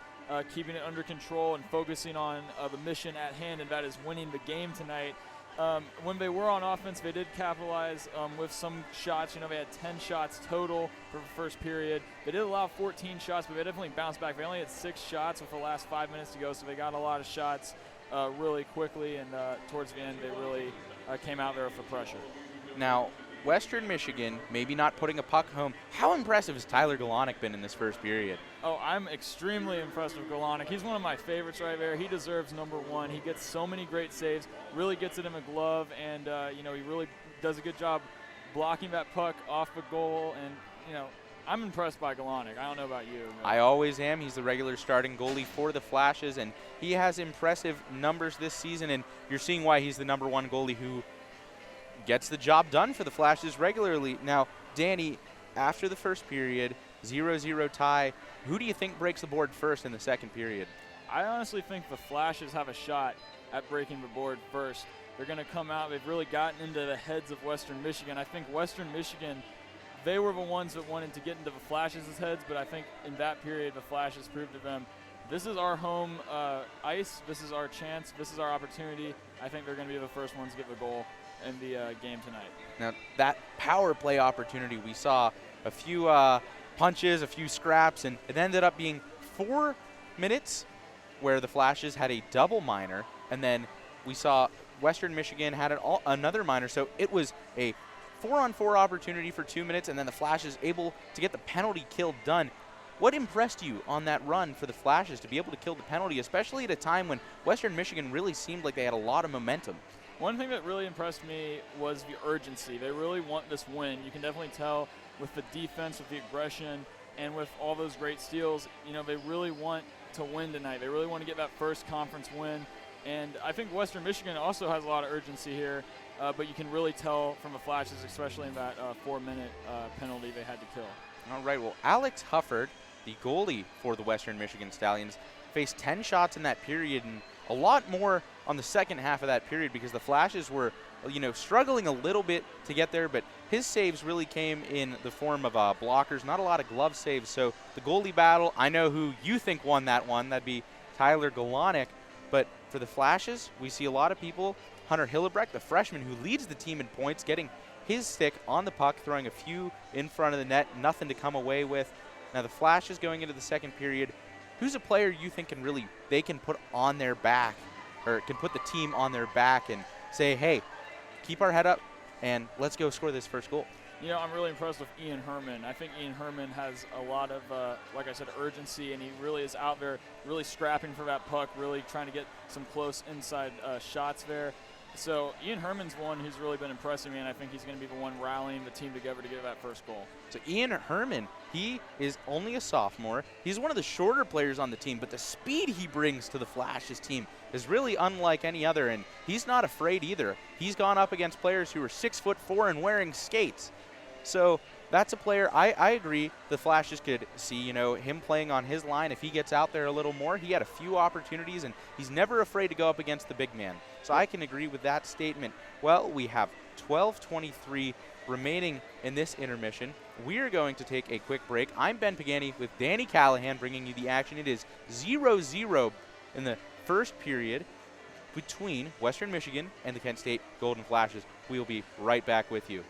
keeping it under control and focusing on the mission at hand, and that is winning the game tonight. When they were on offense, they did capitalize with some shots. You know, they had 10 shots total for the first period. They did allow 14 shots, but they definitely bounced back. They only had 6 shots with the last 5 minutes to go, so they got a lot of shots really quickly, and towards the end, they really came out there with the pressure. Now, Western Michigan maybe not putting a puck home. How impressive has Tyler Galonic been in this first period? Oh, I'm extremely impressed with Galonic. He's one of my favorites right there. He deserves #1. He gets so many great saves, really gets it in the glove, and you know, he really does a good job blocking that puck off the goal. And you know, I'm impressed by Galonic. I don't know about you. I always am. He's the regular starting goalie for the Flashes, and he has impressive numbers this season, and you're seeing why he's the #1 goalie who gets the job done for the Flashes regularly. Now, Danny, after the first period, 0-0 tie, who do you think breaks the board first in the second period? I honestly think the Flashes have a shot at breaking the board first. They're going to come out. They've really gotten into the heads of Western Michigan. I think Western Michigan, they were the ones that wanted to get into the Flashes' heads, but I think in that period the Flashes proved to them, this is our home ice, this is our chance, this is our opportunity. I think they're going to be the first ones to get the goal in the game tonight. Now, that power play opportunity, we saw a few punches, a few scraps, and it ended up being 4 minutes where the Flashes had a double minor, and then we saw Western Michigan had another minor. So it was a 4-on-4 opportunity for 2 minutes, and then the Flashes able to get the penalty kill done. What impressed you on that run for the Flashes to be able to kill the penalty, especially at a time when Western Michigan really seemed like they had a lot of momentum? One thing that really impressed me was the urgency. They really want this win. You can definitely tell with the defense, with the aggression, and with all those great steals, they really want to win tonight. They really want to get that first conference win. And I think Western Michigan also has a lot of urgency here, but you can really tell from the Flashes, especially in that 4-minute penalty they had to kill. All right, well, Alex Hufford, the goalie for the Western Michigan Stallions, faced 10 shots in that period and a lot more on the second half of that period because the Flashes were, struggling a little bit to get there, but his saves really came in the form of blockers, not a lot of glove saves. So the goalie battle, I know who you think won that one. That'd be Tyler Galonic. But for the Flashes, we see a lot of people. Hunter Hillebrecht, the freshman who leads the team in points, getting his stick on the puck, throwing a few in front of the net, nothing to come away with. Now the Flashes going into the second period, who's a player you think they can put on their back, or can put the team on their back and say, hey, keep our head up and let's go score this first goal? I'm really impressed with Ian Herman. I think Ian Herman has a lot of, like I said, urgency, and he really is out there really scrapping for that puck, really trying to get some close inside shots there. So Ian Herman's one who's really been impressing me, and I think he's going to be the one rallying the team together to get that first goal. So Ian Herman, he is only a sophomore. He's one of the shorter players on the team, but the speed he brings to the Flashes team is really unlike any other, and he's not afraid either. He's gone up against players who are 6'4" and wearing skates. So that's a player I agree the Flashes could see, him playing on his line. If he gets out there a little more, he had a few opportunities, and he's never afraid to go up against the big man. So I can agree with that statement. Well, we have 12:23 remaining in this intermission. We are going to take a quick break. I'm Ben Pagani with Danny Callahan bringing you the action. It is 0-0 in the first period between Western Michigan and the Kent State Golden Flashes. We'll be right back with you.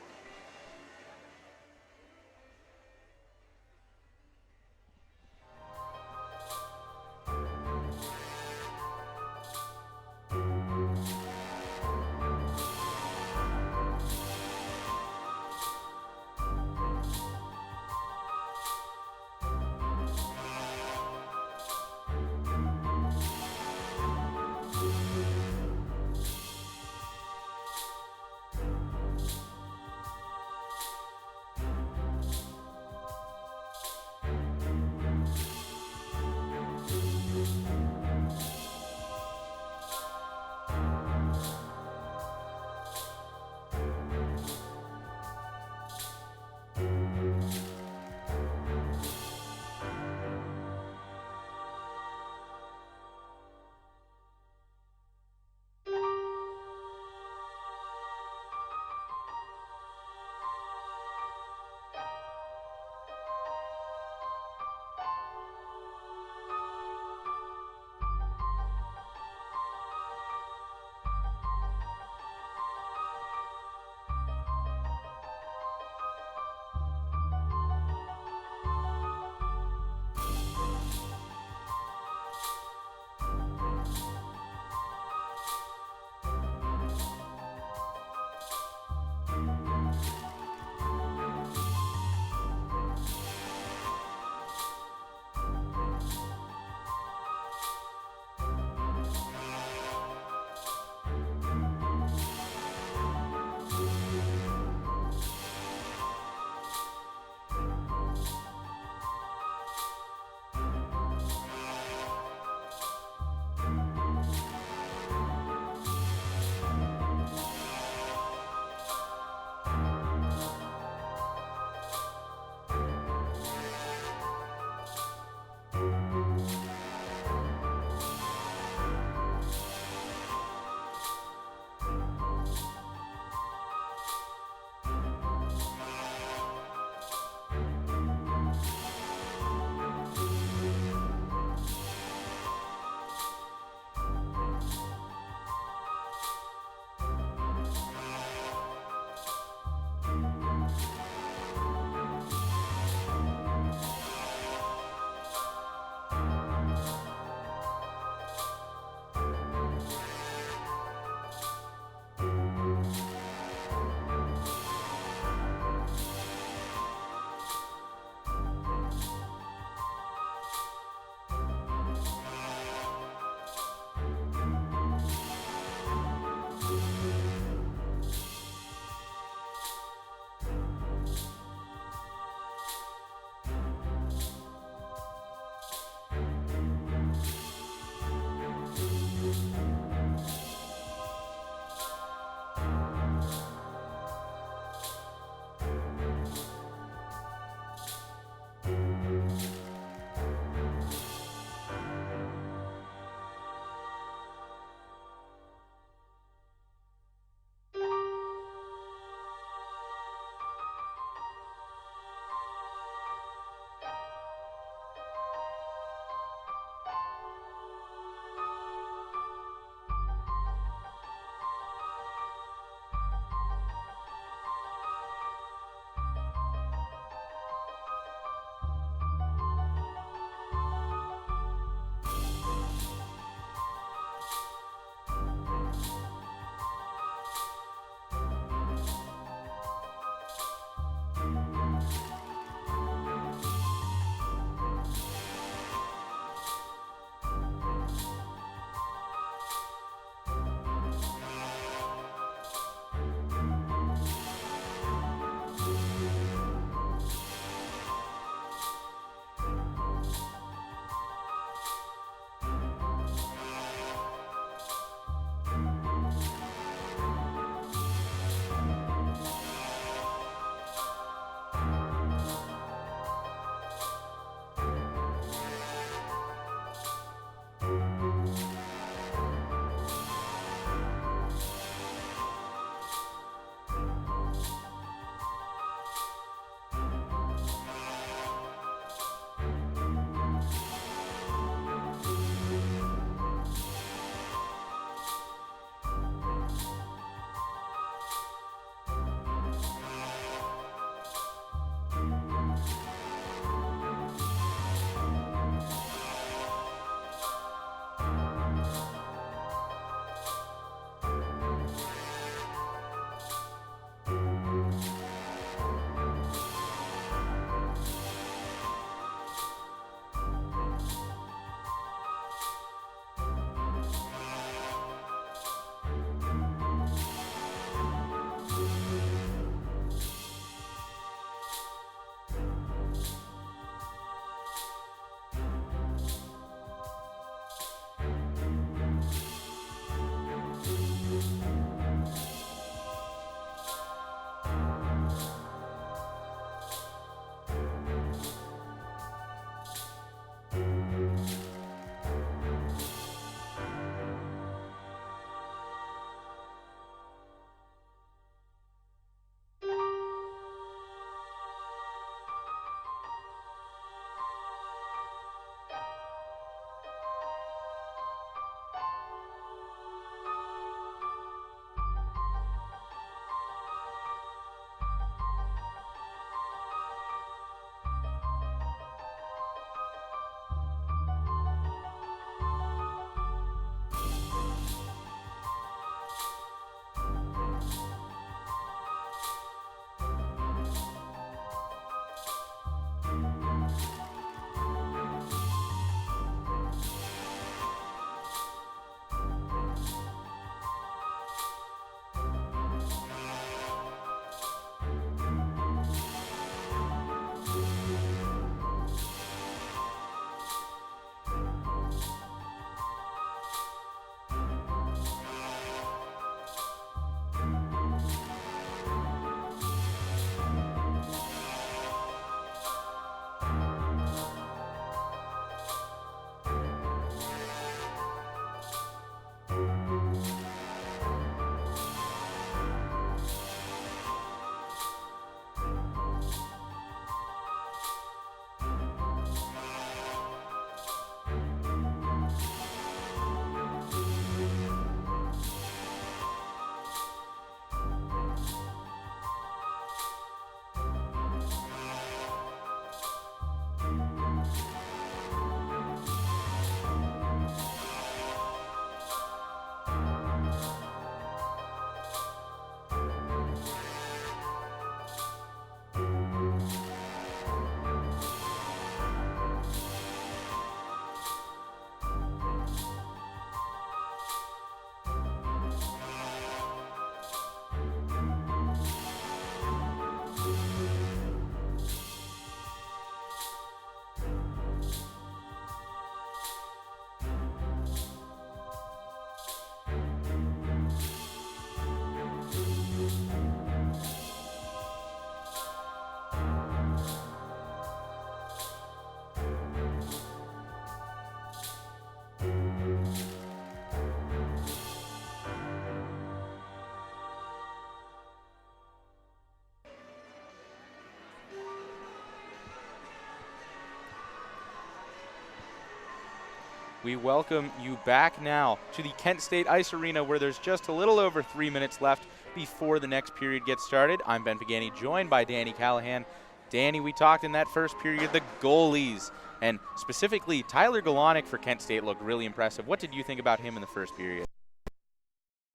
we welcome you back now to the Kent State Ice Arena, where there's just a little over 3 minutes left before the next period gets started. I'm Ben Pagani, joined by Danny Callahan. Danny, we talked in that first period, the goalies, and specifically Tyler Galonic for Kent State looked really impressive. What did you think about him in the first period?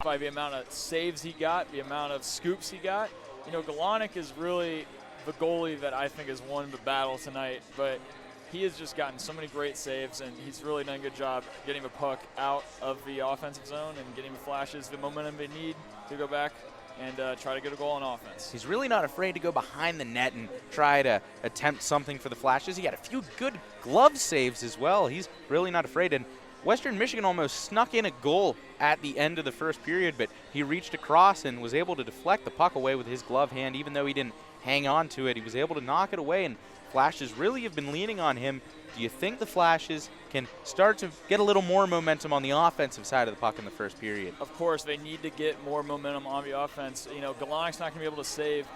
By the amount of saves he got, the amount of scoops he got. You know, Galonic is really the goalie that I think has won the battle tonight, but he has just gotten so many great saves, and he's really done a good job getting the puck out of the offensive zone and getting the Flashes the momentum they need to go back and try to get a goal on offense. He's really not afraid to go behind the net and try to attempt something for the Flashes. He had a few good glove saves as well. He's really not afraid. And Western Michigan almost snuck in a goal at the end of the first period, but he reached across and was able to deflect the puck away with his glove hand. Even though he didn't hang on to it, he was able to knock it away, and Flashes really have been leaning on him. Do you think the Flashes can start to get a little more momentum on the offensive side of the puck in the first period? Of course, they need to get more momentum on the offense. You know, Galonic's not going to be able to save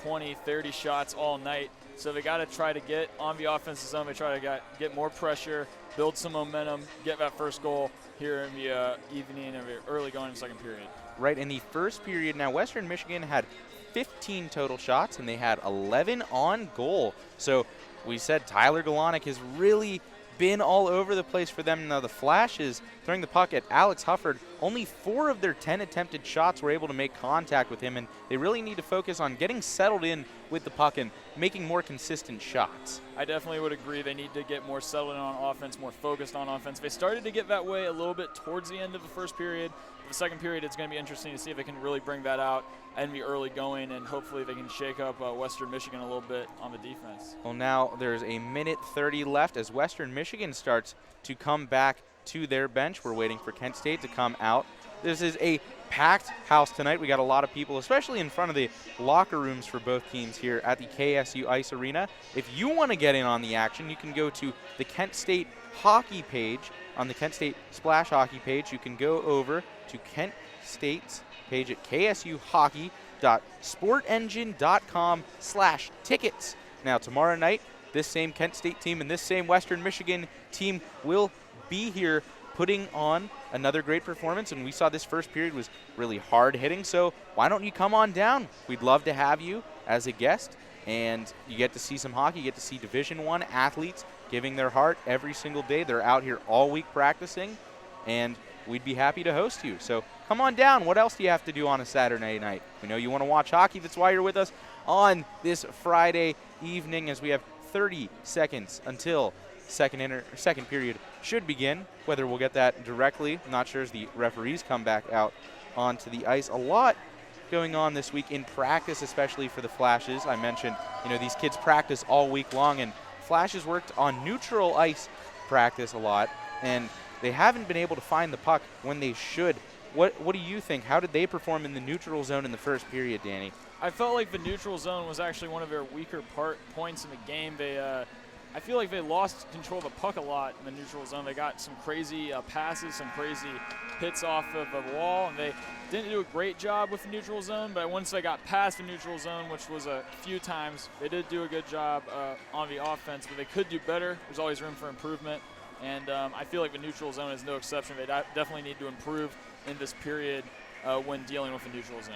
20, 30 shots all night, so they got to try to get on the offensive zone. They try to get more pressure, build some momentum, get that first goal here in the evening or early going in the second period. Right, in the first period now, Western Michigan had 15 total shots, and they had 11 on goal. So we said Tyler Galonic has really been all over the place for them. Now the Flashes throwing the puck at Alex Hufford, only 4 of their 10 attempted shots were able to make contact with him, and they really need to focus on getting settled in with the puck and making more consistent shots. I definitely would agree. They need to get more settled in on offense, more focused on offense. They started to get that way a little bit towards the end of the first period. The second period, it's going to be interesting to see if they can really bring that out and be early going, and hopefully they can shake up Western Michigan a little bit on the defense. Well, now there's a minute 30 left as Western Michigan starts to come back to their bench. We're waiting for Kent State to come out. This is a packed house tonight. We got a lot of people, especially in front of the locker rooms for both teams here at the KSU Ice Arena. If you want to get in on the action, you can go to the Kent State hockey page. On the Kent State Splash Hockey page, you can go over to Kent State's page at ksuhockey.sportengine.com/tickets. Now tomorrow night, this same Kent State team and this same Western Michigan team will be here putting on another great performance, and we saw this first period was really hard hitting, so why don't you come on down? We'd love to have you as a guest, and you get to see some hockey, you get to see Division I athletes giving their heart every single day. They're out here all week practicing, and we'd be happy to host you. So come on down. What else do you have to do on a Saturday night? We know you want to watch hockey. That's why you're with us on this Friday evening, as we have 30 seconds until second period should begin. Whether we'll get that directly, I'm not sure, as the referees come back out onto the ice. A lot going on this week in practice, especially for the Flashes. I mentioned, you know, these kids practice all week long, and Flashes worked on neutral ice practice a lot, and they haven't been able to find the puck when they should. What do you think? How did they perform in the neutral zone in the first period, Danny? I felt like the neutral zone was actually one of their weaker points in the game. I feel like they lost control of the puck a lot in the neutral zone. They got some crazy passes, some crazy hits off of the wall, and they didn't do a great job with the neutral zone, but once they got past the neutral zone, which was a few times, they did do a good job on the offense, but they could do better. There's always room for improvement, and I feel like the neutral zone is no exception. They definitely need to improve in this period when dealing with the neutral zone.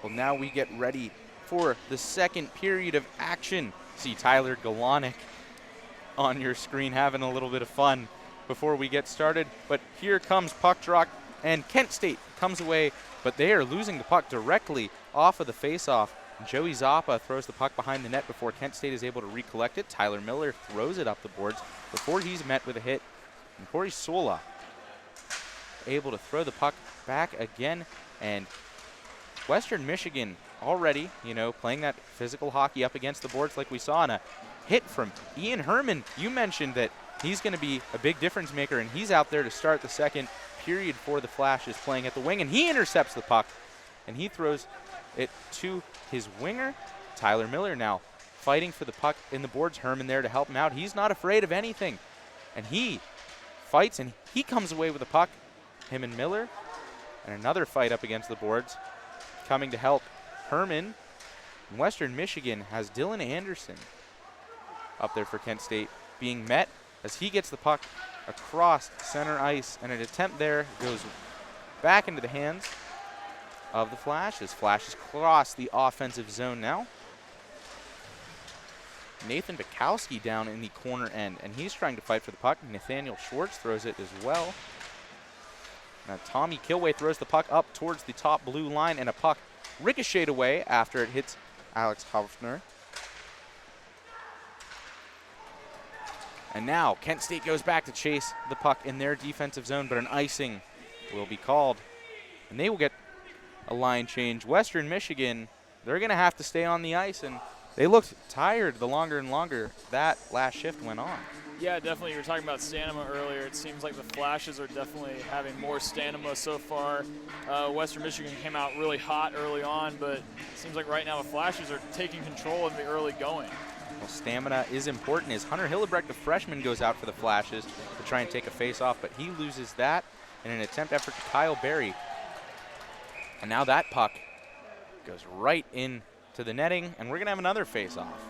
Well, now we get ready for the second period of action. See Tyler Galonic on your screen having a little bit of fun before we get started. But here comes puck drop, and Kent State comes away, but they are losing the puck directly off of the faceoff. Joey Zappa throws the puck behind the net before Kent State is able to recollect it. Tyler Miller throws it up the boards before he's met with a hit. And Corey Sola able to throw the puck back again, and Western Michigan already, you know, playing that physical hockey up against the boards like we saw, in a hit from Ian Herman. You mentioned that he's going to be a big difference maker, and he's out there to start the second period for the Flashes, playing at the wing, and he intercepts the puck, and he throws it to his winger. Tyler Miller now fighting for the puck in the boards. Herman there to help him out. He's not afraid of anything, and he fights, and he comes away with the puck. Him and Miller, and another fight up against the boards. Coming to help Herman. Western Michigan has Dylan Anderson up there for Kent State, being met as he gets the puck across center ice, and an attempt there goes back into the hands of the Flashes. Flashes cross the offensive zone now. Nathan Bukowski down in the corner end, and he's trying to fight for the puck. Nathaniel Schwartz throws it as well. Now Tommy Kilway throws the puck up towards the top blue line, and a puck ricocheted away after it hits Alex Hofner. And now Kent State goes back to chase the puck in their defensive zone, but an icing will be called. And they will get a line change. Western Michigan, they're going to have to stay on the ice, and they looked tired the longer and longer that last shift went on. Yeah, definitely. You were talking about stamina earlier. It seems like the Flashes are definitely having more stamina so far. Western Michigan came out really hot early on, but it seems like right now the Flashes are taking control in the early going. Well, stamina is important as Hunter Hillebrecht, the freshman, goes out for the Flashes to try and take a face-off, but he loses that in an attempt effort to Kyle Berry. And now that puck goes right into the netting, and we're going to have another face-off.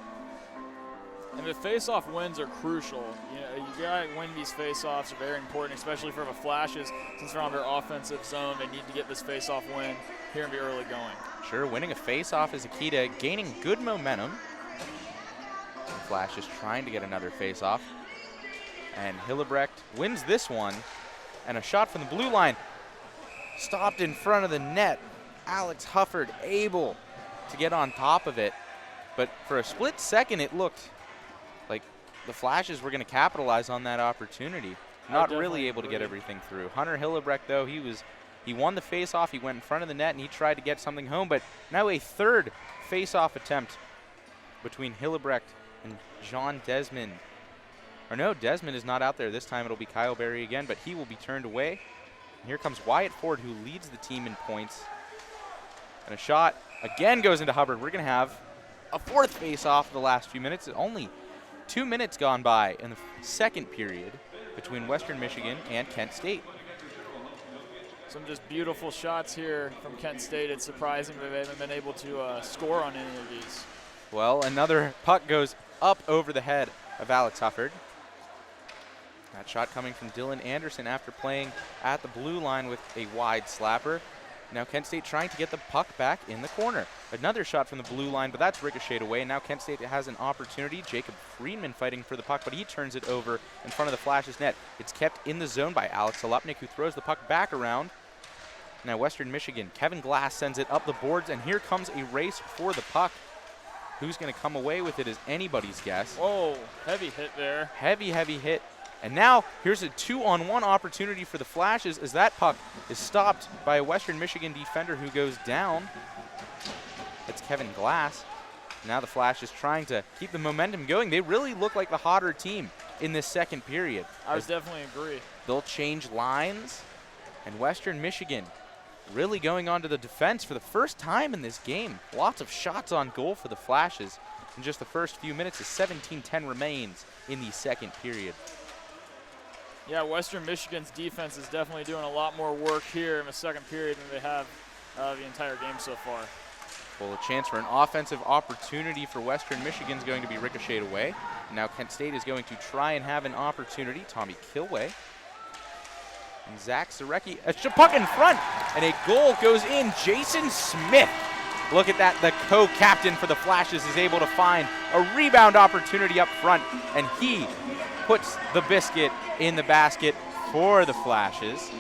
And the face-off wins are crucial. You know, you gotta win these face-offs are very important, especially for the Flashes. Since they're on their offensive zone, they need to get this face-off win here in the early going. Sure, winning a face-off is a key to gaining good momentum. The Flashes trying to get another face-off. And Hillebrecht wins this one. And a shot from the blue line. Stopped in front of the net. Alex Hufford able to get on top of it. But for a split second, it looked like the Flashes were going to capitalize on that opportunity. Not really able to get everything through. Hunter Hillebrecht, though, he won the face-off. He went in front of the net, and he tried to get something home. But now a third face-off attempt between Hillebrecht and John Desmond. Or no, Desmond is not out there. This time it'll be Kyle Berry again, but he will be turned away. And here comes Wyatt Ford, who leads the team in points. And a shot again goes into Hubbard. We're going to have a fourth face-off of the last few minutes. Only 2 minutes gone by in the second period between Western Michigan and Kent State. Some just beautiful shots here from Kent State. It's surprising that they haven't been able to score on any of these. Well, another puck goes up over the head of Alex Hufford. That shot coming from Dylan Anderson after playing at the blue line with a wide slapper. Now Kent State trying to get the puck back in the corner. Another shot from the blue line, but that's ricocheted away. And now Kent State has an opportunity. Jacob Friedman fighting for the puck, but he turns it over in front of the Flashes net. It's kept in the zone by Alex Solopnik, who throws the puck back around. Now Western Michigan, Kevin Glass sends it up the boards, and here comes a race for the puck. Who's going to come away with it is anybody's guess. Oh, heavy hit there. Heavy, heavy hit. And now here's a 2-on-1 opportunity for the Flashes as that puck is stopped by a Western Michigan defender who goes down. It's Kevin Glass. Now the Flashes trying to keep the momentum going. They really look like the hotter team in this second period. I would definitely agree. They'll change lines, and Western Michigan really going on to the defense for the first time in this game. Lots of shots on goal for the Flashes in just the first few minutes as 17-10 remains in the second period. Yeah, Western Michigan's defense is definitely doing a lot more work here in the second period than they have the entire game so far. Well, a chance for an offensive opportunity for Western Michigan is going to be ricocheted away. Now Kent State is going to try and have an opportunity. Tommy Kilway. And Zach Zarecki, a puck in front, and a goal goes in. Jason Smith, look at that, the co-captain for the Flashes is able to find a rebound opportunity up front, and he puts the biscuit in the basket for the Flashes.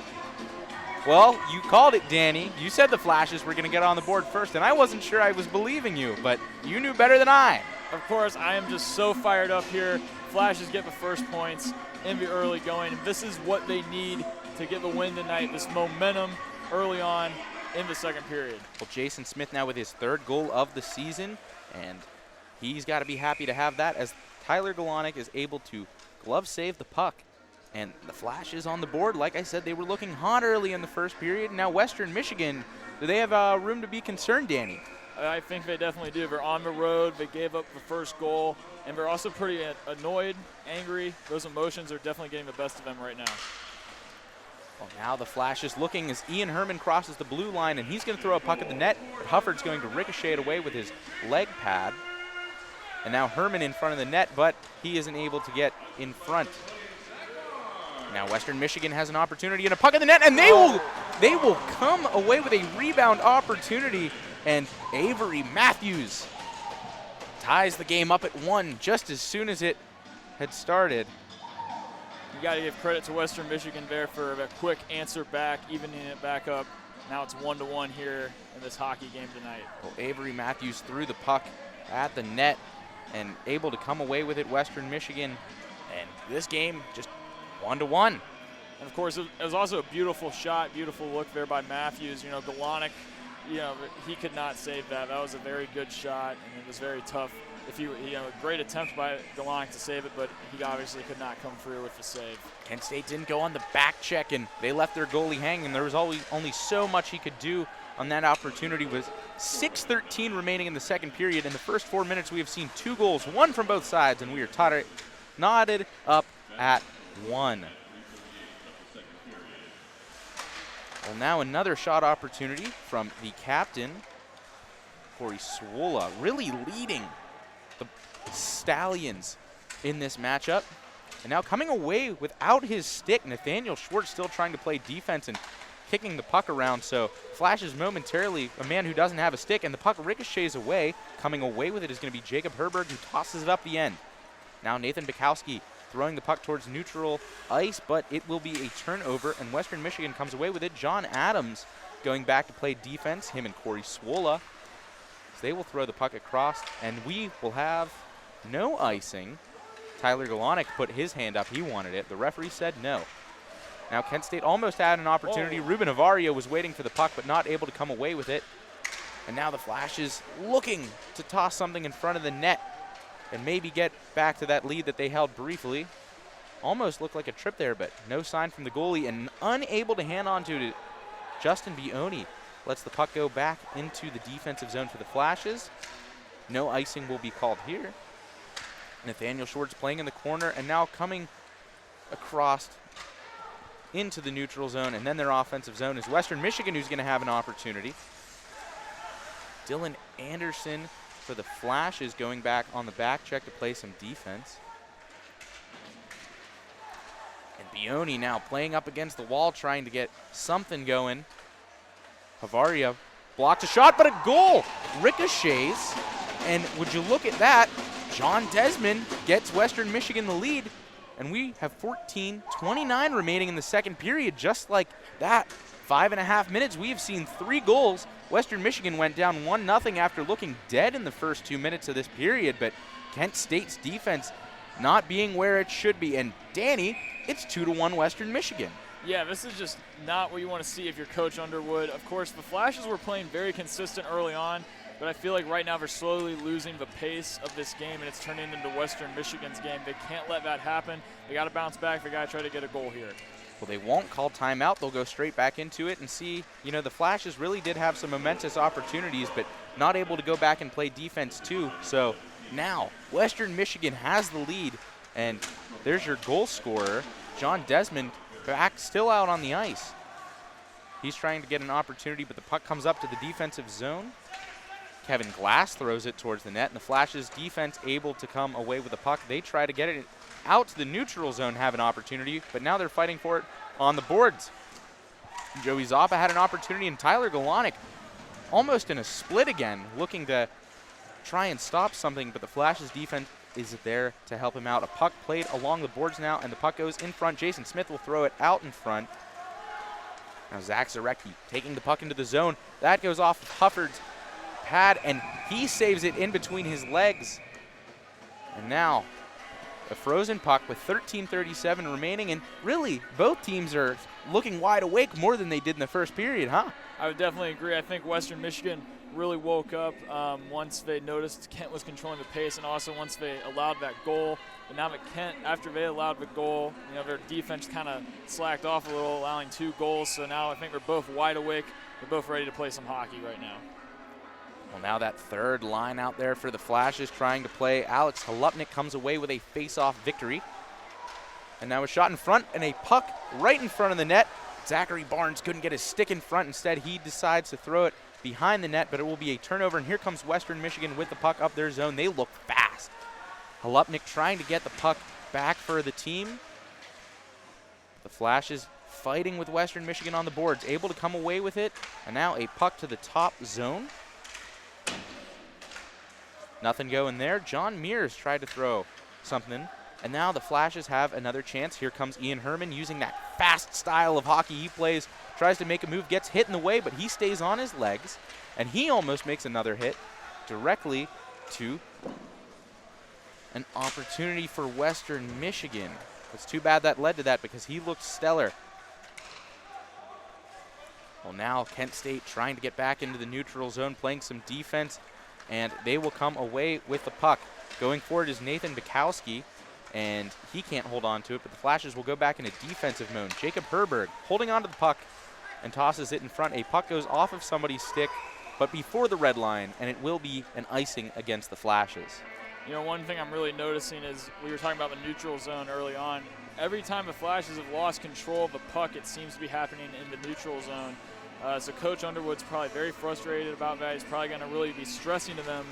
Well, you called it, Danny. You said the Flashes were going to get on the board first, and I wasn't sure I was believing you, but you knew better than I. Of course, I am just so fired up here. Flashes get the first points in the early going, and this is what they need to get the win tonight, this momentum early on in the second period. Well, Jason Smith now with his third goal of the season, and he's got to be happy to have that as Tyler Galonic is able to glove save the puck. And the Flashes on the board. Like I said, they were looking hot early in the first period. Now Western Michigan, do they have room to be concerned, Danny? I think they definitely do. They're on the road. They gave up the first goal, and they're also pretty annoyed, angry. Those emotions are definitely getting the best of them right now. Well, now the Flashes looking as Ian Herman crosses the blue line, and he's going to throw a puck at the net, but Hufford's going to ricochet it away with his leg pad. And now Herman in front of the net, but he isn't able to get in front. Now Western Michigan has an opportunity and a puck in the net, and they will come away with a rebound opportunity, and Avery Matthews ties the game up at 1 just as soon as it had started. You got to give credit to Western Michigan there for a quick answer back, evening it back up. Now it's 1-1 here in this hockey game tonight. Well, Avery Matthews threw the puck at the net and able to come away with it, Western Michigan. And this game just 1-1. And of course, it was also a beautiful shot, beautiful look there by Matthews. You know, Galonic, he could not save that. That was a very good shot, and it was very tough. Great attempt by Galonic to save it, but he obviously could not come through with the save. Kent State didn't go on the back check, and they left their goalie hanging. There was only so much he could do on that opportunity. With 6:13 remaining in the second period. In the first 4 minutes, we have seen 2 goals, 1 from both sides, and we are knotted up at 1. Well, now another shot opportunity from the captain, Corey Swola, really leading the Stallions in this matchup. And now coming away without his stick, Nathaniel Schwartz still trying to play defense and kicking the puck around. So flashes momentarily a man who doesn't have a stick, and the puck ricochets away. Coming away with it is going to be Jacob Herberg, who tosses it up the end. Now Nathan Bukowski throwing the puck towards neutral ice, but it will be a turnover, and Western Michigan comes away with it. John Adams going back to play defense, him and Corey Swola. So they will throw the puck across, and we will have no icing. Tyler Galonic put his hand up. He wanted it. The referee said no. Now Kent State almost had an opportunity. Ruben Avario was waiting for the puck, but not able to come away with it. And now the Flashes looking to toss something in front of the net and maybe get back to that lead that they held briefly. Almost looked like a trip there, but no sign from the goalie, and unable to hang on to it. Justin Bioni lets the puck go back into the defensive zone for the Flashes. No icing will be called here. Nathaniel Schwartz playing in the corner, and now coming across into the neutral zone, and then their offensive zone is Western Michigan, who's going to have an opportunity. Dylan Anderson for the Flashes going back on the back check to play some defense. And Bioni now playing up against the wall, trying to get something going. Havaria blocks a shot, but a goal ricochets. And would you look at that, John Desmond gets Western Michigan the lead, and we have 14:29 remaining in the second period. Just like that, 5.5 minutes, we have seen 3 goals. Western Michigan went down 1-0 after looking dead in the first 2 minutes of this period, but Kent State's defense not being where it should be. And Danny, it's 2-1 Western Michigan. Yeah, this is just not what you want to see if you're Coach Underwood. Of course, the Flashes were playing very consistent early on, but I feel like right now they're slowly losing the pace of this game, and it's turning into Western Michigan's game. They can't let that happen. They got to bounce back. They got to try to get a goal here. Well, they won't call timeout. They'll go straight back into it and see, the Flashes really did have some momentous opportunities, but not able to go back and play defense too. So now Western Michigan has the lead, and there's your goal scorer, John Desmond, back still out on the ice. He's trying to get an opportunity, but the puck comes up to the defensive zone. Kevin Glass throws it towards the net, and the Flashes defense able to come away with the puck. They try to get it out to the neutral zone, have an opportunity, but now they're fighting for it on the boards. Joey Zappa had an opportunity, and Tyler Galonic almost in a split again, looking to try and stop something, but the Flashes defense is there to help him out. A puck played along the boards now, and the puck goes in front. Jason Smith will throw it out in front. Now Zach Zarecki taking the puck into the zone. That goes off of Hufford's pad, and he saves it in between his legs. And now a frozen puck with 13:37 remaining, and really both teams are looking wide awake more than they did in the first period, huh? I would definitely agree. I think Western Michigan really woke up once they noticed Kent was controlling the pace, and also once they allowed that goal. But now that Kent, after they allowed the goal, their defense kind of slacked off a little, allowing 2 goals. So now I think they're both wide awake. They're both ready to play some hockey right now. Well, now that third line out there for the Flashes trying to play. Alex Halupnik comes away with a face-off victory. And now a shot in front and a puck right in front of the net. Zachary Barnes couldn't get his stick in front. Instead, he decides to throw it behind the net, but it will be a turnover. And here comes Western Michigan with the puck up their zone. They look fast. Halupnik trying to get the puck back for the team. The Flashes fighting with Western Michigan on the boards, able to come away with it, and now a puck to the top zone. Nothing going there. John Mears tried to throw something, and now the Flashes have another chance. Here comes Ian Herman using that fast style of hockey he plays, tries to make a move, gets hit in the way, but he stays on his legs, and he almost makes another hit directly to an opportunity for Western Michigan. It's too bad that led to that because he looked stellar. Well, now Kent State trying to get back into the neutral zone, playing some defense, and they will come away with the puck. Going forward is Nathan Bukowski, and he can't hold on to it, but the Flashes will go back in a defensive mode. Jacob Herberg holding on to the puck and tosses it in front. A puck goes off of somebody's stick, but before the red line, and it will be an icing against the Flashes. You know, one thing I'm really noticing is we were talking about the neutral zone early on. Every time the Flashes have lost control of the puck, it seems to be happening in the neutral zone. So Coach Underwood's probably very frustrated about that. He's probably going to really be stressing to them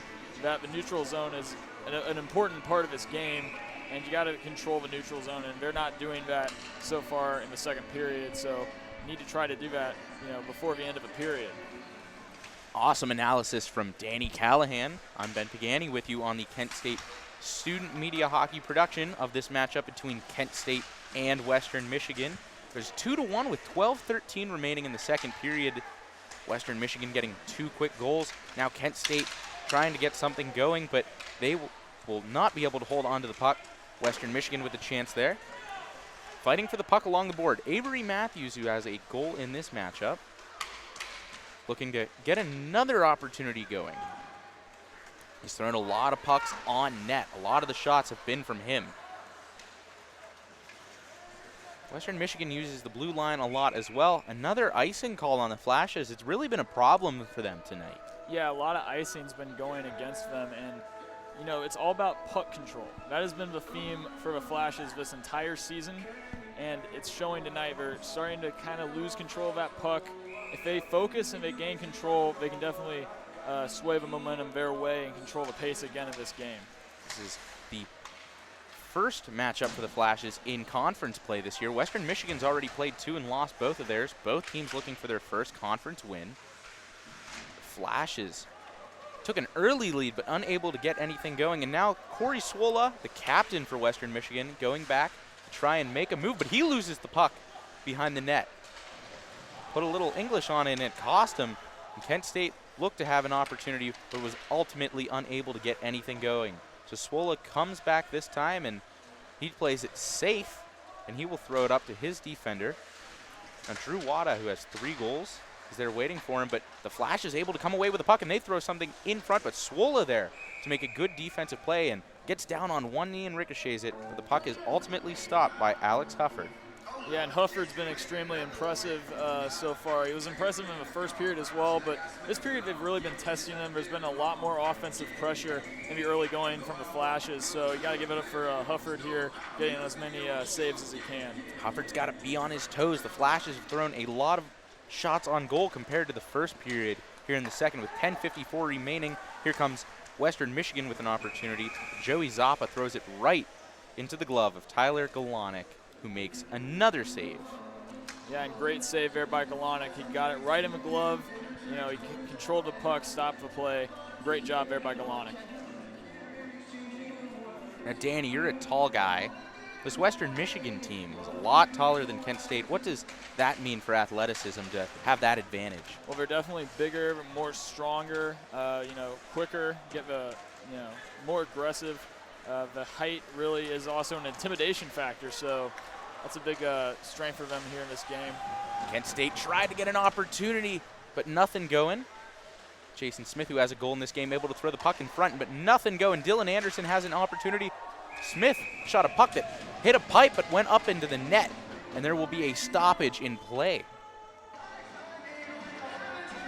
that the neutral zone is an important part of his game, and you got to control the neutral zone, and they're not doing that so far in the second period. So you need to try to do that, you know, before the end of a period. Awesome analysis from Danny Callahan. I'm Ben Pagani with you on the Kent State student media hockey production of this matchup between Kent State and Western Michigan. There's 2-1 with 12:13 remaining in the second period. Western Michigan getting 2 quick goals. Now Kent State trying to get something going, but they will not be able to hold on to the puck. Western Michigan with a chance there. Fighting for the puck along the board. Avery Matthews, who has a goal in this matchup, looking to get another opportunity going. He's thrown a lot of pucks on net. A lot of the shots have been from him. Western Michigan uses the blue line a lot as well. Another icing call on the Flashes. It's really been a problem for them tonight. Yeah, a lot of icing's been going against them, and you know, it's all about puck control. That has been the theme for the Flashes this entire season, and it's showing tonight. They're starting to kind of lose control of that puck. If they focus and they gain control, they can definitely sway the momentum their way and control the pace again of this game. This is the first matchup for the Flashes in conference play this year. Western Michigan's already played 2 and lost both of theirs. Both teams looking for their first conference win. The Flashes took an early lead but unable to get anything going, and now Corey Swola, the captain for Western Michigan, going back to try and make a move, but he loses the puck behind the net. Put a little English on it, and it cost him. And Kent State looked to have an opportunity but was ultimately unable to get anything going. So Swola comes back this time, and he plays it safe, and he will throw it up to his defender. Now Drew Wada, who has 3 goals, is there waiting for him, but the Flash is able to come away with the puck, and they throw something in front, but Swola there to make a good defensive play and gets down on one knee and ricochets it, but the puck is ultimately stopped by Alex Hufford. Yeah, and Hufford's been extremely impressive so far. He was impressive in the first period as well, but this period they've really been testing them. There's been a lot more offensive pressure in the early going from the Flashes, so you got to give it up for Hufford here, getting as many saves as he can. Hufford's got to be on his toes. The Flashes have thrown a lot of shots on goal compared to the first period here in the second with 10:54 remaining. Here comes Western Michigan with an opportunity. Joey Zappa throws it right into the glove of Tyler Galonic, who makes another save. Yeah, and great save there by Galonic. He got it right in the glove. You know, he controlled the puck, stopped the play. Great job there by Galonic. Now, Danny, you're a tall guy. This Western Michigan team is a lot taller than Kent State. What does that mean for athleticism to have that advantage? Well, they're definitely bigger, more stronger, quicker, get the, more aggressive. The height really is also an intimidation factor, so that's a big strength for them here in this game. Kent State tried to get an opportunity, but nothing going. Jason Smith, who has a goal in this game, able to throw the puck in front, but nothing going. Dylan Anderson has an opportunity. Smith shot a puck that hit a pipe but went up into the net, and there will be a stoppage in play.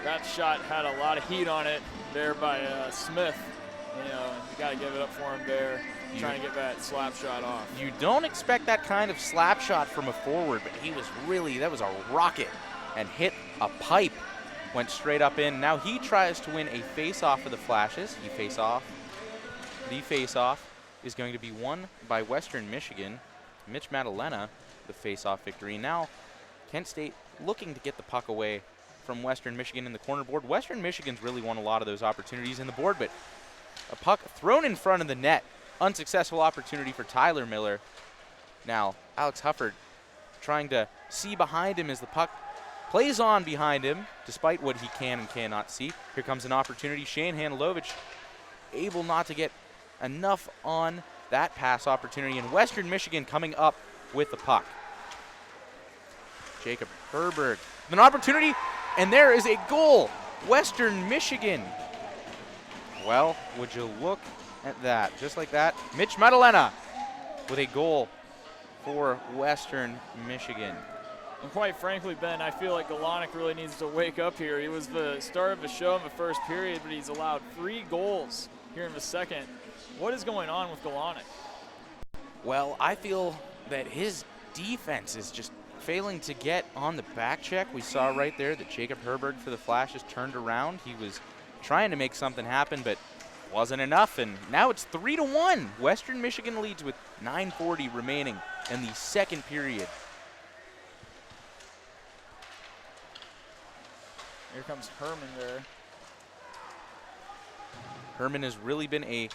That shot had a lot of heat on it there by Smith. You got to give it up for him there, trying to get that slap shot off. You don't expect that kind of slap shot from a forward, but he was really, that was a rocket and hit a pipe, went straight up in. Now he tries to win a face-off for the Flashes. The face-off is going to be won by Western Michigan. Mitch Madalena the face-off victory. Now, Kent State looking to get the puck away from Western Michigan in the corner board. Western Michigan's really won a lot of those opportunities in the board, but a puck thrown in front of the net. Unsuccessful opportunity for Tyler Miller. Now, Alex Hufford trying to see behind him as the puck plays on behind him, despite what he can and cannot see. Here comes an opportunity. Shane Hanilovich able not to get enough on that pass opportunity, and Western Michigan coming up with the puck. Jacob Herberg with an opportunity, and there is a goal. Western Michigan. Well, would you look at that? Just like that, Mitch Madalena with a goal for Western Michigan. And quite frankly, Ben, I feel like Galonic really needs to wake up here. He was the star of the show in the first period, but he's allowed 3 goals here in the second. What is going on with Galonic? Well, I feel that his defense is just failing to get on the back check. We saw right there that Jacob Herberg for the Flashes turned around. He was trying to make something happen, but wasn't enough, and now it's 3-1. Western Michigan leads with 9:40 remaining in the second period. Here comes Herman there. Herman has really been a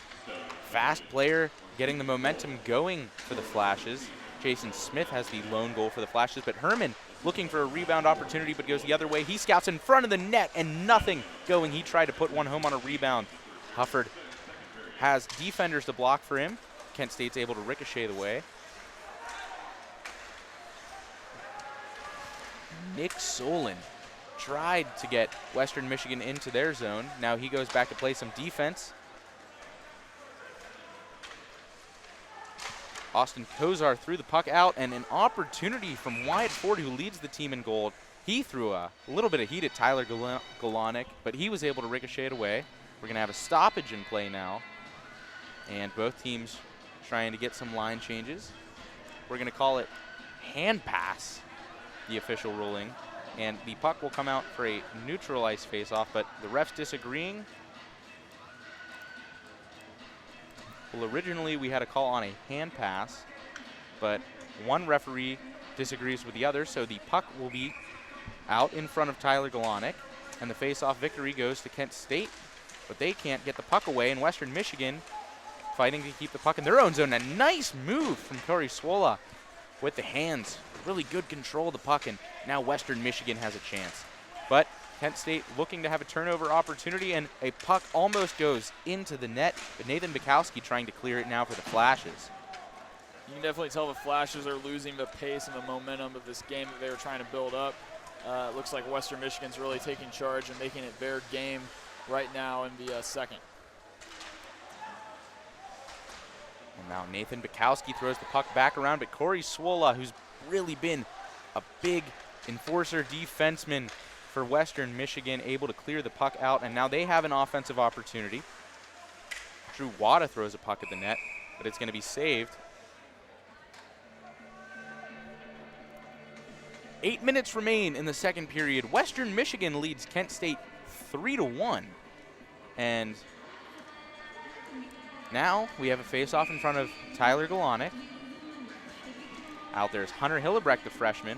fast player, getting the momentum going for the Flashes. Jason Smith has the lone goal for the Flashes, but Herman looking for a rebound opportunity, but goes the other way. He scouts in front of the net and nothing going. He tried to put one home on a rebound. Hufford has defenders to block for him. Kent State's able to ricochet the way. Nick Solon tried to get Western Michigan into their zone. Now he goes back to play some defense. Austin Kozar threw the puck out, and an opportunity from Wyatt Ford, who leads the team in goal. He threw a little bit of heat at Tyler Galonic, but he was able to ricochet it away. We're going to have a stoppage in play now, and both teams trying to get some line changes. We're going to call it hand pass, the official ruling, and the puck will come out for a neutral ice face-off, but the refs disagreeing. Well, originally we had a call on a hand pass, but one referee disagrees with the other, so the puck will be out in front of Tyler Galonic, and the face-off victory goes to Kent State, but they can't get the puck away, and Western Michigan fighting to keep the puck in their own zone. A nice move from Corey Swola with the hands. Really good control of the puck, and now Western Michigan has a chance. But Kent State looking to have a turnover opportunity, and a puck almost goes into the net, but Nathan Bukowski trying to clear it now for the Flashes. You can definitely tell the Flashes are losing the pace and the momentum of this game that they were trying to build up. It looks like Western Michigan's really taking charge and making it their game right now in the second. And now Nathan Bukowski throws the puck back around, but Corey Swola, who's really been a big enforcer defenseman for Western Michigan, able to clear the puck out, and now they have an offensive opportunity. Drew Wada throws a puck at the net, but it's going to be saved. 8 minutes remain in the second period. Western Michigan leads Kent State 3-1. And now we have a face-off in front of Tyler Galonic. Out there is Hunter Hillebrecht, the freshman,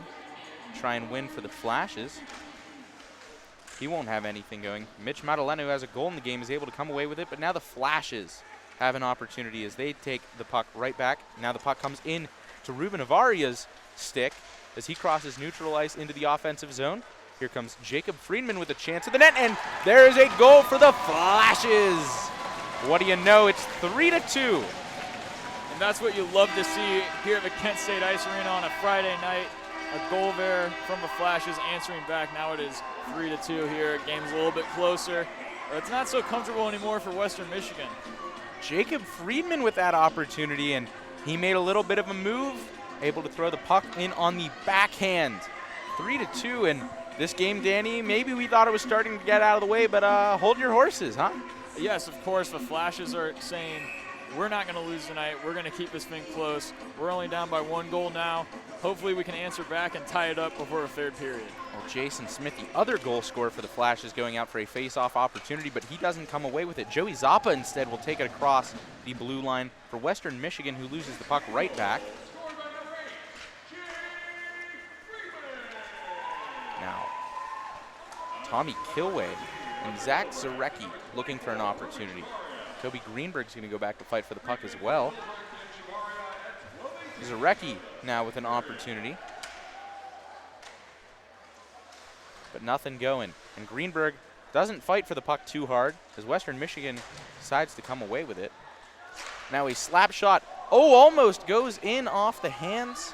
try and win for the Flashes. He won't have anything going. Mitch Madalena, who has a goal in the game, is able to come away with it, but now the Flashes have an opportunity as they take the puck right back. Now the puck comes in to Ruben Avaria's stick as he crosses neutral ice into the offensive zone. Here comes Jacob Friedman with a chance at the net, and there is a goal for the Flashes. What do you know? It's 3-2. And that's what you love to see here at the Kent State Ice Arena on a Friday night. A goal there from the Flashes answering back. Now it is 3-2 here. Game's a little bit closer. It's not so comfortable anymore for Western Michigan. Jacob Friedman with that opportunity, and he made a little bit of a move, able to throw the puck in on the backhand. 3-2, and this game, Danny, maybe we thought it was starting to get out of the way, but hold your horses, huh? Yes, of course, the Flashes are saying, we're not going to lose tonight. We're going to keep this thing close. We're only down by 1 goal now. Hopefully we can answer back and tie it up before the third period. Well, Jason Smith, the other goal scorer for the Flashes, going out for a face-off opportunity, but he doesn't come away with it. Joey Zappa instead will take it across the blue line for Western Michigan, who loses the puck right back. Tommy Kilway, and Zach Zarecki looking for an opportunity. Kobe Greenberg's going to go back to fight for the puck as well. Zarecki now with an opportunity. But nothing going. And Greenberg doesn't fight for the puck too hard as Western Michigan decides to come away with it. Now a slap shot. Oh, almost goes in off the hands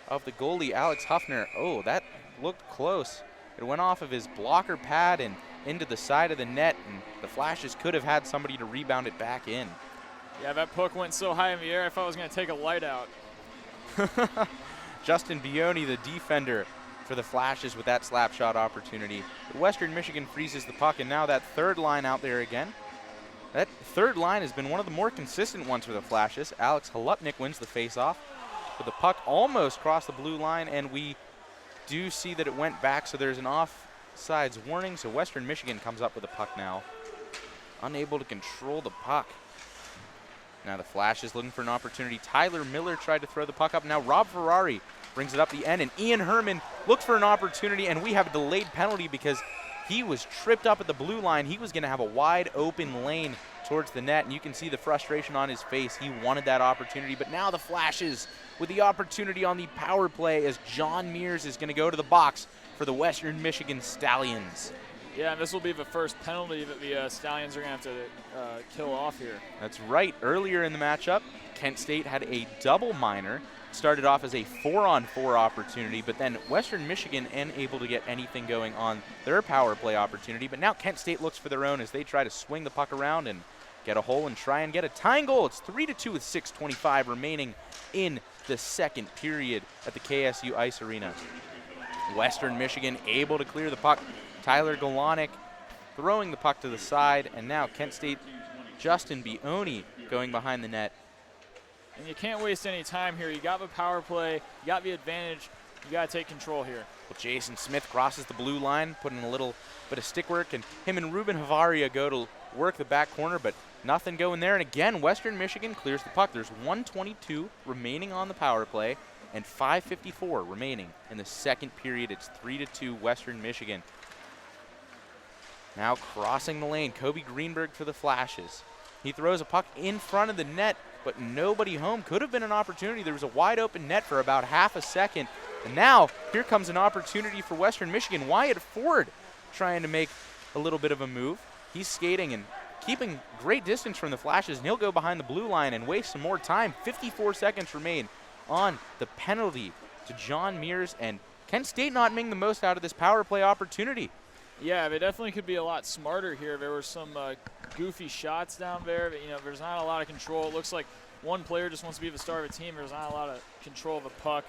of the goalie, Alex Huffner. Oh, that looked close. It went off of his blocker pad and into the side of the net, and the Flashes could have had somebody to rebound it back in. Yeah, that puck went so high in the air, I thought it was going to take a light out. Justin Bioni, the defender for the Flashes, with that slap shot opportunity. But Western Michigan freezes the puck, and now that third line out there again. That third line has been one of the more consistent ones for the Flashes. Alex Halupnik wins the faceoff, but the puck almost crossed the blue line, and we do see that it went back, so there's an offsides warning. So Western Michigan comes up with the puck now, unable to control the puck. Now the Flashes looking for an opportunity. Tyler Miller tried to throw the puck up. Now Rob Ferrari brings it up the end, and Ian Herman looked for an opportunity, and we have a delayed penalty because he was tripped up at the blue line. He was going to have a wide open lane towards the net, and you can see the frustration on his face. He wanted that opportunity, but now the Flashes with the opportunity on the power play as John Mears is going to go to the box for the Western Michigan Stallions. Yeah, and this will be the first penalty that the Stallions are going to have to kill off here. That's right. Earlier in the matchup, Kent State had a double minor. Started off as a 4-on-4 opportunity, but then Western Michigan unable to get anything going on their power play opportunity. But now Kent State looks for their own as they try to swing the puck around and get a hole and try and get a tying goal. It's 3-2 with 6:25 remaining in the second period at the KSU Ice Arena. Western Michigan able to clear the puck. Tyler Galanik throwing the puck to the side, and now Kent State Justin Bioni going behind the net. And you can't waste any time here. You got the power play, you got the advantage, you got to take control here. Well, Jason Smith crosses the blue line, putting a little bit of stick work, and him and Ruben Havaria go to work the back corner, but nothing going there. And again, Western Michigan clears the puck. There's 1:22 remaining on the power play and 5:54 remaining in the second period. It's 3-2 Western Michigan. Now crossing the lane, Kobe Greenberg for the Flashes. He throws a puck in front of the net, but nobody home. Could have been an opportunity. There was a wide open net for about half a second. And now here comes an opportunity for Western Michigan. Wyatt Ford trying to make a little bit of a move. He's skating and keeping great distance from the Flashes, and he'll go behind the blue line and waste some more time. 54 seconds remain on the penalty to John Mears, and Kent State not making the most out of this power play opportunity. Yeah, they definitely could be a lot smarter here. There were some goofy shots down there. But, there's not a lot of control. It looks like one player just wants to be the star of a team. There's not a lot of control of the puck.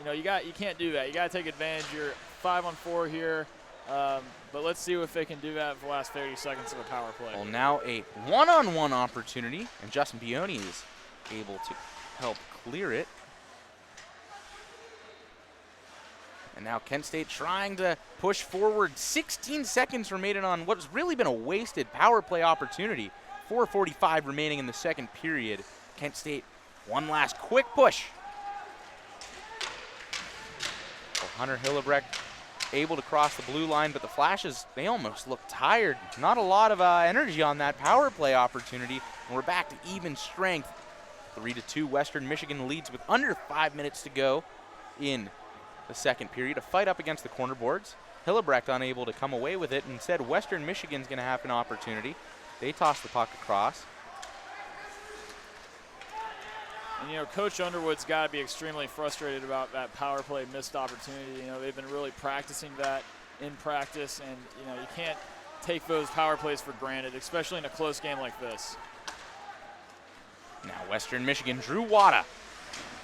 You can't do that. You got to take advantage. You're 5-on-4 here. But let's see if they can do that for the last 30 seconds of a power play. Well, now a one-on-one opportunity, and Justin Bioni is able to help clear it. And now Kent State trying to push forward. 16 seconds remaining on what's really been a wasted power play opportunity. 4:45 remaining in the second period. Kent State, one last quick push. Well, Hunter Hillebrecht able to cross the blue line, but the Flashes, they almost look tired. Not a lot of energy on that power play opportunity, and we're back to even strength. 3-2, Western Michigan leads with under 5 minutes to go in the second period. A fight up against the corner boards. Hillebrecht unable to come away with it. Instead, Western Michigan's going to have an opportunity. They toss the puck across. And, Coach Underwood's got to be extremely frustrated about that power play missed opportunity. They've been really practicing that in practice, and, you can't take those power plays for granted, especially in a close game like this. Now Western Michigan, Drew Wada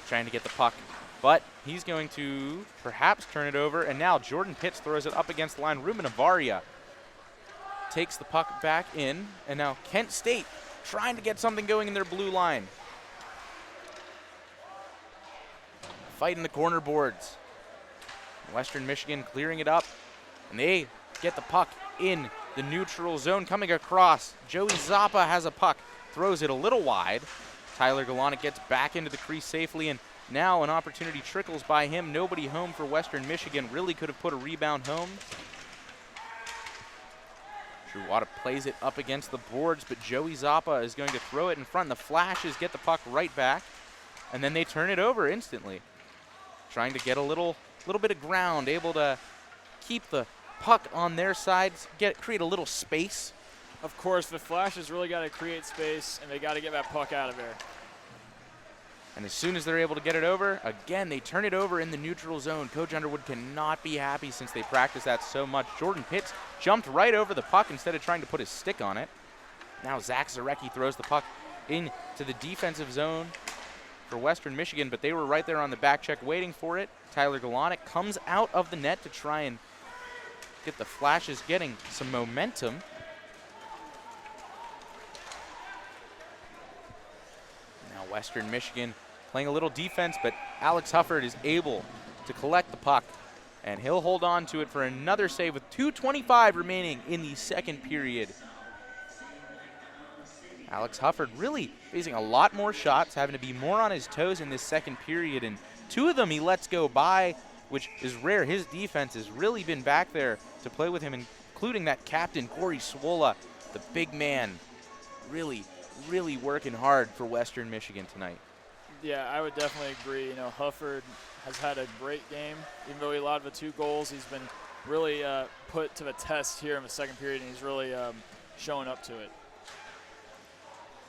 trying to get the puck, but he's going to perhaps turn it over, and now Jordan Pitts throws it up against the line. Ruben Avaria takes the puck back in, and now Kent State trying to get something going in their blue line. Fight in the corner boards. Western Michigan clearing it up, and they get the puck in the neutral zone. Coming across, Joey Zappa has a puck, throws it a little wide. Tyler Galanik gets back into the crease safely, and Now an opportunity trickles by him. Nobody home for Western Michigan. Really could have put a rebound home. Truwada plays it up against the boards, but Joey Zappa is going to throw it in front. The Flashes get the puck right back, and then they turn it over instantly. Trying to get a little bit of ground, able to keep the puck on their sides, create a little space. Of course, the Flashes really got to create space, and they got to get that puck out of there. And as soon as they're able to get it over, again, they turn it over in the neutral zone. Coach Underwood cannot be happy since they practice that so much. Jordan Pitts jumped right over the puck instead of trying to put his stick on it. Now Zach Zarecki throws the puck into the defensive zone for Western Michigan, but they were right there on the back check waiting for it. Tyler Galonic comes out of the net to try and get the Flashes getting some momentum. Now Western Michigan playing a little defense, but Alex Hufford is able to collect the puck, and he'll hold on to it for another save with 2:25 remaining in the second period. Alex Hufford really facing a lot more shots, having to be more on his toes in this second period, and 2 of them he lets go by, which is rare. His defense has really been back there to play with him, including that captain, Corey Swola, the big man, really working hard for Western Michigan tonight. Yeah, I would definitely agree. You know, Hufford has had a great game. Even though he allowed the 2 goals, he's been really put to the test here in the second period, and he's really showing up to it.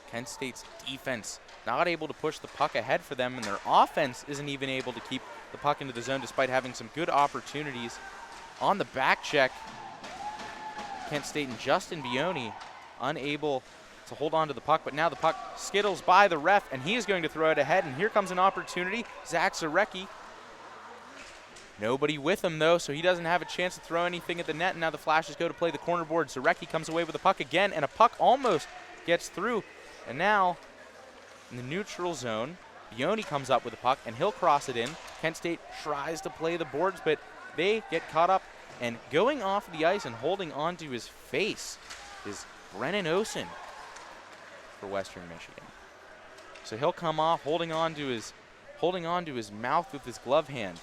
Kent State's defense not able to push the puck ahead for them, and their offense isn't even able to keep the puck into the zone despite having some good opportunities. On the back check, Kent State and Justin Bioni unable to hold on to the puck, but now the puck skittles by the ref, and he is going to throw it ahead, and here comes an opportunity. Zach Zarecki. Nobody with him, though, so he doesn't have a chance to throw anything at the net, and now the Flashes go to play the corner board. Zarecki comes away with the puck again, and a puck almost gets through, and now in the neutral zone, Bioni comes up with the puck, and he'll cross it in. Kent State tries to play the boards, but they get caught up, and going off the ice and holding onto his face is Brennan Osen for Western Michigan. So he'll come off holding on to his mouth with his glove hand.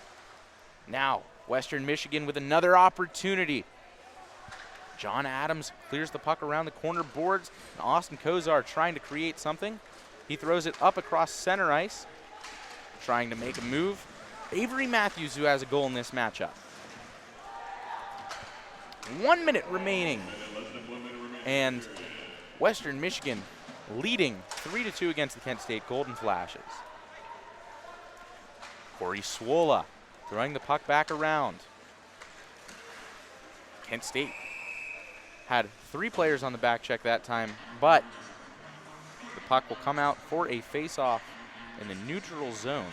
Now Western Michigan with another opportunity. John Adams clears the puck around the corner boards, and Austin Kozar trying to create something. He throws it up across center ice, trying to make a move. Avery Matthews, who has a goal in this matchup. 1 minute remaining, and Western Michigan leading 3-2 against the Kent State Golden Flashes. Corey Swola throwing the puck back around. Kent State had 3 players on the back check that time, but the puck will come out for a face-off in the neutral zone.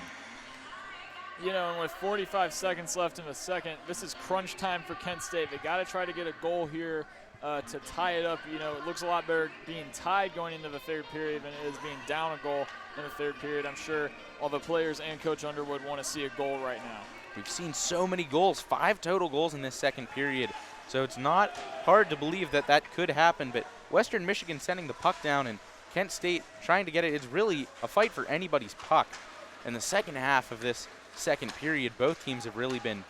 You know, and with 45 seconds left in the second, this is crunch time for Kent State. They got to try to get a goal here to tie it up. You know, it looks a lot better being tied going into the third period than it is being down a goal in the third period. I'm sure all the players and Coach Underwood want to see a goal right now. We've seen so many goals, 5 total goals in this second period. So it's not hard to believe that that could happen, but Western Michigan sending the puck down and Kent State trying to get it. It's really a fight for anybody's puck. In the second half of this second period, both teams have really been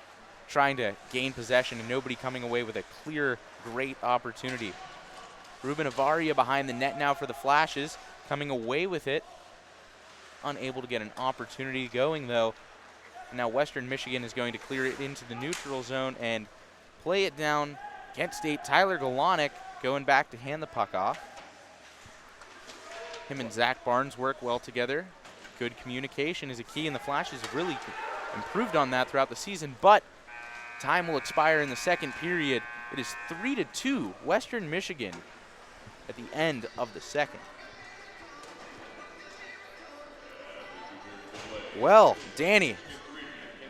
trying to gain possession and nobody coming away with a clear, great opportunity. Ruben Avaria behind the net now for the Flashes, coming away with it. Unable to get an opportunity going, though. Now Western Michigan is going to clear it into the neutral zone and play it down. Kent State, Tyler Galonic going back to hand the puck off. Him and Zach Barnes work well together. Good communication is a key, and the Flashes have really improved on that throughout the season, but time will expire in the second period. It is 3-2 Western Michigan at the end of the second. Well, Danny,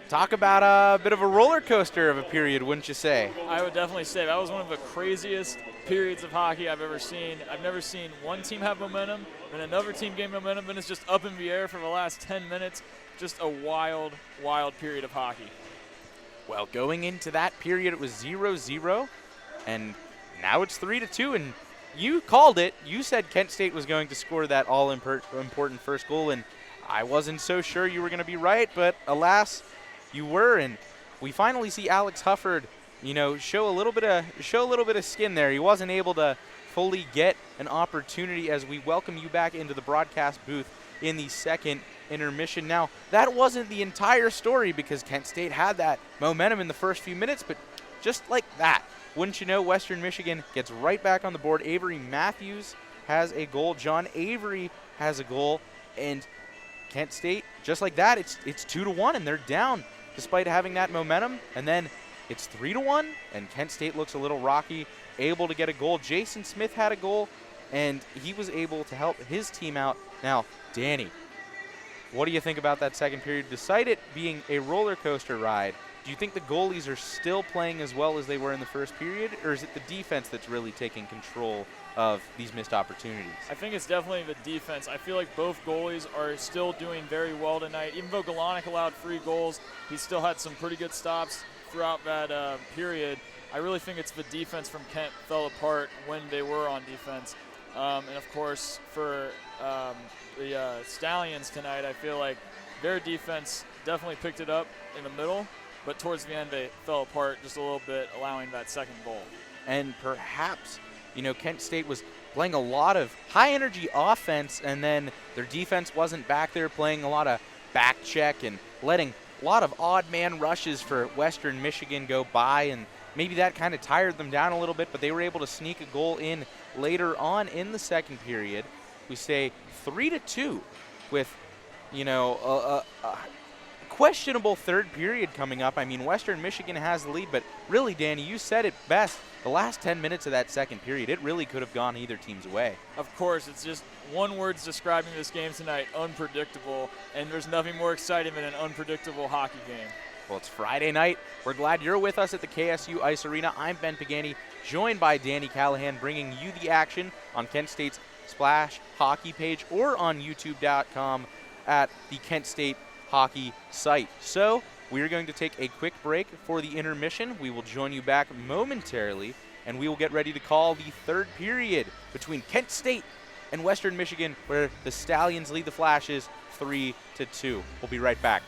talk about a bit of a roller coaster of a period, wouldn't you say? I would definitely say that was one of the craziest periods of hockey I've ever seen. I've never seen one team have momentum, then another team gain momentum, and it's just up in the air for the last 10 minutes. Just a wild, wild period of hockey. Well, going into that period, it was 0-0, and now it's 3-2, and you called it. You said Kent State was going to score that all-important first goal, and I wasn't so sure you were going to be right, but alas, you were. And we finally see Alex Hufford, show a little bit of skin there. He wasn't able to fully get an opportunity as we welcome you back into the broadcast booth in the second intermission. Now, that wasn't the entire story because Kent State had that momentum in the first few minutes, but just like that, wouldn't you know, Western Michigan gets right back on the board. Avery Matthews has a goal. John Avery has a goal. And Kent State, just like that, it's 2-1, and they're down despite having that momentum. And then it's 3-1, and Kent State looks a little rocky, able to get a goal. Jason Smith had a goal, and he was able to help his team out. Now, Danny, what do you think about that second period? Despite it being a roller coaster ride, do you think the goalies are still playing as well as they were in the first period, or is it the defense that's really taking control of these missed opportunities? I think it's definitely the defense. I feel like both goalies are still doing very well tonight. Even though Galonic allowed 3 goals, he still had some pretty good stops throughout that period. I really think it's the defense from Kent fell apart when they were on defense. And, of course, for the Stallions tonight, I feel like their defense definitely picked it up in the middle, but towards the end they fell apart just a little bit, allowing that second goal. And perhaps, Kent State was playing a lot of high-energy offense, and then their defense wasn't back there, playing a lot of back check and letting a lot of odd man rushes for Western Michigan go by, and maybe that kind of tired them down a little bit, but they were able to sneak a goal in later on in the second period. We stay 3-2 with, a questionable third period coming up. I mean, Western Michigan has the lead, but really, Danny, you said it best. The last 10 minutes of that second period, it really could have gone either team's way. Of course, it's just one word's describing this game tonight: unpredictable, and there's nothing more exciting than an unpredictable hockey game. Well, it's Friday night. We're glad you're with us at the KSU Ice Arena. I'm Ben Pagani, joined by Danny Callahan, bringing you the action on Kent State's Splash Hockey page or on youtube.com at the Kent State Hockey site. So we're going to take a quick break for the intermission. We will join you back momentarily, and we will get ready to call the third period between Kent State and Western Michigan, where the Stallions lead the Flashes 3-2. We'll be right back.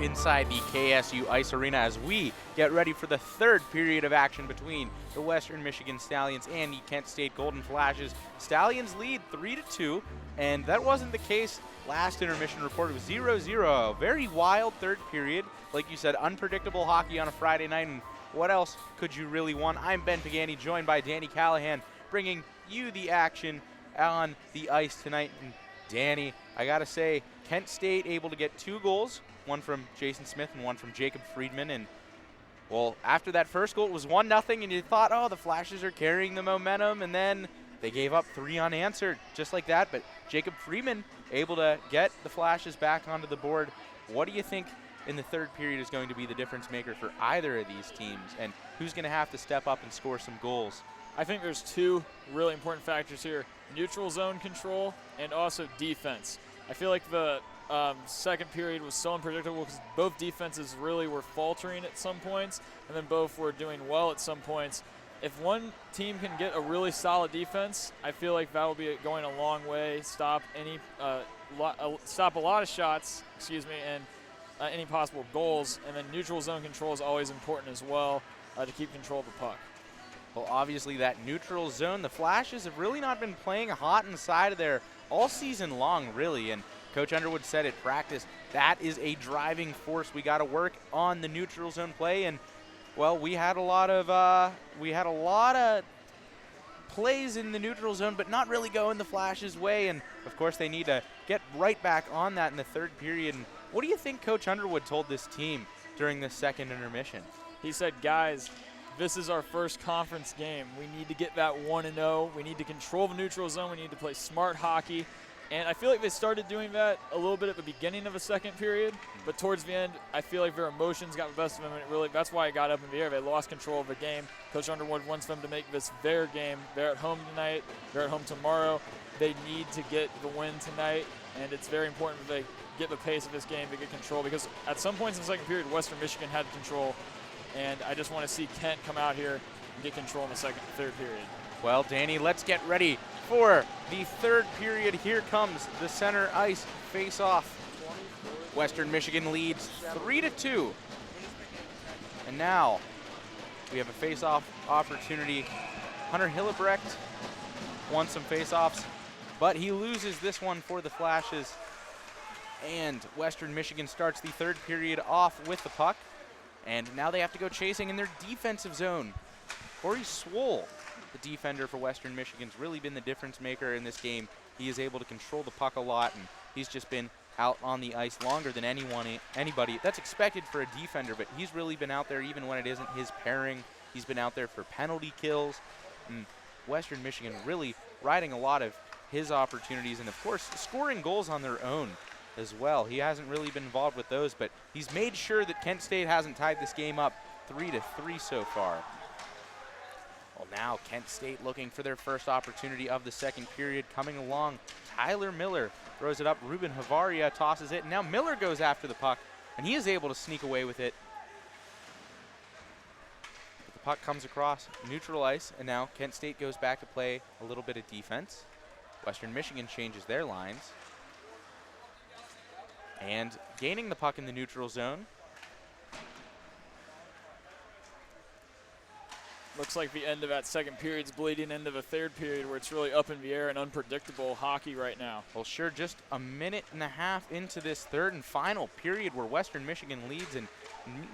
inside the KSU Ice Arena as we get ready for the third period of action between the Western Michigan Stallions and the Kent State Golden Flashes. Stallions lead 3-2, and that wasn't the case last intermission report. It was 0-0. Very wild third period. Like you said, unpredictable hockey on a Friday night, and what else could you really want? I'm Ben Pagani, joined by Danny Callahan, bringing you the action on the ice tonight. And Danny, I gotta say, Kent State able to get 2 goals, one from Jason Smith and one from Jacob Friedman. And, well, after that first goal, it was 1-0, and you thought, oh, the Flashes are carrying the momentum, and then they gave up 3 unanswered, just like that. But Jacob Friedman able to get the Flashes back onto the board. What do you think in the third period is going to be the difference maker for either of these teams, and who's going to have to step up and score some goals? I think there's 2 really important factors here: neutral zone control and also defense. I feel like the second period was so unpredictable because both defenses really were faltering at some points, and then both were doing well at some points. If one team can get a really solid defense, I feel like that will be going a long way. Stop a lot of shots, and any possible goals. And then neutral zone control is always important as well to keep control of the puck. Well, obviously that neutral zone, the Flashes have really not been playing hot inside of there all season long, really. And Coach Underwood said at practice, that is a driving force. We got to work on the neutral zone play. And, well, we had a lot of plays in the neutral zone, but not really going the Flashes' way. And, of course, they need to get right back on that in the third period. And what do you think Coach Underwood told this team during the second intermission? He said, guys, this is our first conference game. We need to get that 1-0. We need to control the neutral zone. We need to play smart hockey. And I feel like they started doing that a little bit at the beginning of the second period, but towards the end, I feel like their emotions got the best of them, and that's why it got up in the air. They lost control of the game. Coach Underwood wants them to make this their game. They're at home tonight. They're at home tomorrow. They need to get the win tonight, and it's very important that they get the pace of this game to get control, because at some points in the second period, Western Michigan had control, and I just want to see Kent come out here and get control in the third period. Well, Danny, let's get ready for the third period. Here comes the center ice face-off. Western Michigan leads 3-2. And now we have a face-off opportunity. Hunter Hillebrecht won some face-offs, but he loses this one for the Flashes. And Western Michigan starts the third period off with the puck. And now they have to go chasing in their defensive zone. Corey Swoll, the defender for Western Michigan's really been the difference maker in this game. He is able to control the puck a lot, and he's just been out on the ice longer than anybody. That's expected for a defender, but he's really been out there even when it isn't his pairing. He's been out there for penalty kills. And Western Michigan really riding a lot of his opportunities, and of course scoring goals on their own as well. He hasn't really been involved with those, but he's made sure that Kent State hasn't tied this game up 3-3 so far. Well, now Kent State looking for their first opportunity of the second period. Coming along, Tyler Miller throws it up. Ruben Havaria tosses it, and now Miller goes after the puck, and he is able to sneak away with it. But the puck comes across neutral ice, and now Kent State goes back to play a little bit of defense. Western Michigan changes their lines. And gaining the puck in the neutral zone. Looks like the end of that second period's bleeding into the third period, where it's really up in the air and unpredictable hockey right now. Well, sure, just a minute and a half into this third and final period where Western Michigan leads, and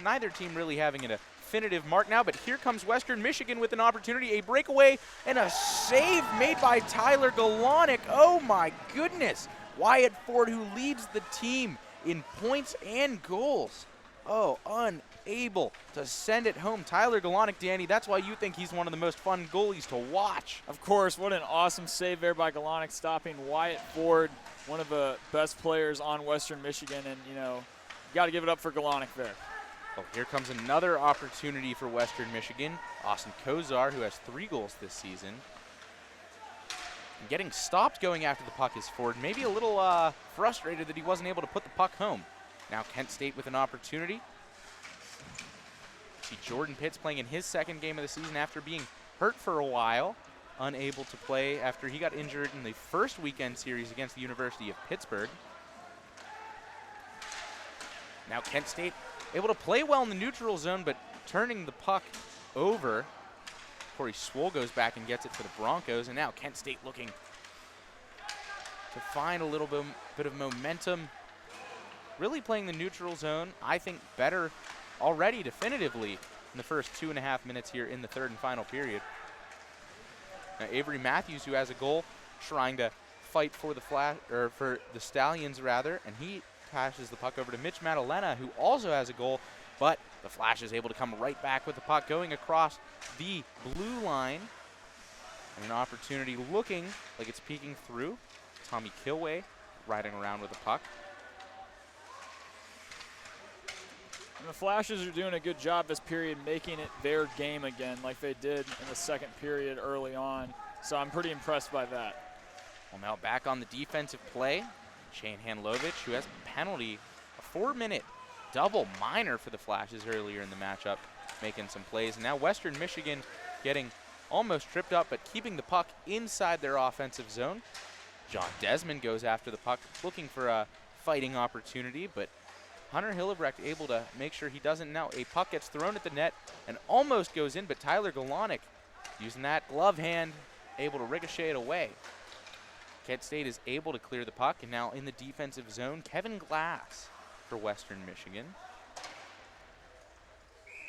neither team really having a definitive mark now, but here comes Western Michigan with an opportunity, a breakaway, and a save made by Tyler Galonic. Oh my goodness. Wyatt Ford, who leads the team in points and goals. Oh, unable to send it home. Tyler Galonic, Danny, that's why you think he's one of the most fun goalies to watch. Of course, what an awesome save there by Galonic, stopping Wyatt Ford, one of the best players on Western Michigan, and, you know, got to give it up for Galonic there. Oh, here comes another opportunity for Western Michigan. Austin Kozar, who has 3 goals this season. And getting stopped going after the puck is Ford. Maybe a little frustrated that he wasn't able to put the puck home. Now Kent State with an opportunity. See Jordan Pitts playing in his second game of the season after being hurt for a while. Unable to play after he got injured in the first weekend series against the University of Pittsburgh. Now Kent State able to play well in the neutral zone, but turning the puck over. Corey Swoll goes back and gets it for the Broncos, and now Kent State looking to find a little bit of momentum. Really playing the neutral zone, I think, better already definitively in the first 2.5 minutes here in the third and final period. Now Avery Matthews, who has a goal, trying to fight for the for the Stallions rather, and he passes the puck over to Mitch Madalena, who also has a goal, but the Flash is able to come right back with the puck going across the blue line. And an opportunity looking like it's peeking through. Tommy Kilway riding around with the puck. And the Flashes are doing a good job this period making it their game again like they did in the second period early on. So I'm pretty impressed by that. Well, now back on the defensive play, Shane Handlovich, who has a penalty, a 4-minute double minor for the Flashes earlier in the matchup, making some plays. And now Western Michigan getting almost tripped up, but keeping the puck inside their offensive zone. John Desmond goes after the puck, looking for a fighting opportunity, but Hunter Hillebrecht able to make sure he doesn't. Now a puck gets thrown at the net and almost goes in, but Tyler Galonic using that glove hand, able to ricochet it away. Kent State is able to clear the puck, and now in the defensive zone, Kevin Glass for Western Michigan.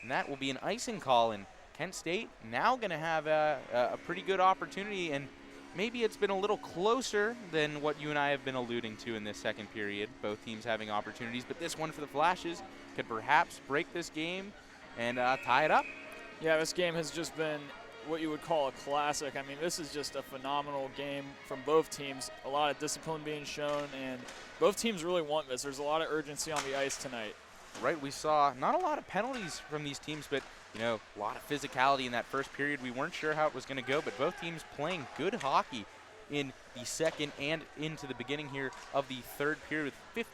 And that will be an icing call, and Kent State now going to have a pretty good opportunity, and maybe it's been a little closer than what you and I have been alluding to in this second period, both teams having opportunities, but this one for the Flashes could perhaps break this game and tie it up. Yeah, this game has just been what you would call a classic. I mean, this is just a phenomenal game from both teams. A lot of discipline being shown, and both teams really want this. There's a lot of urgency on the ice tonight. Right, we saw not a lot of penalties from these teams, but you know, a lot of physicality in that first period. We weren't sure how it was going to go, but both teams playing good hockey in the second and into the beginning here of the third period, with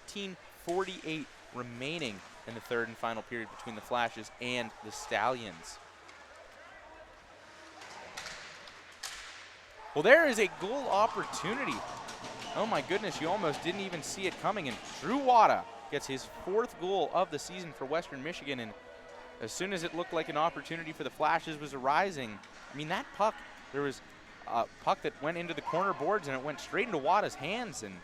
15:48 remaining in the third and final period between the Flashes and the Stallions. Well, there is a goal opportunity. Oh my goodness, you almost didn't even see it coming, and Drew Wada gets his 4th goal of the season for Western Michigan, and as soon as it looked like an opportunity for the Flashes was arising, I mean, that puck, there was a puck that went into the corner boards and it went straight into Wada's hands, and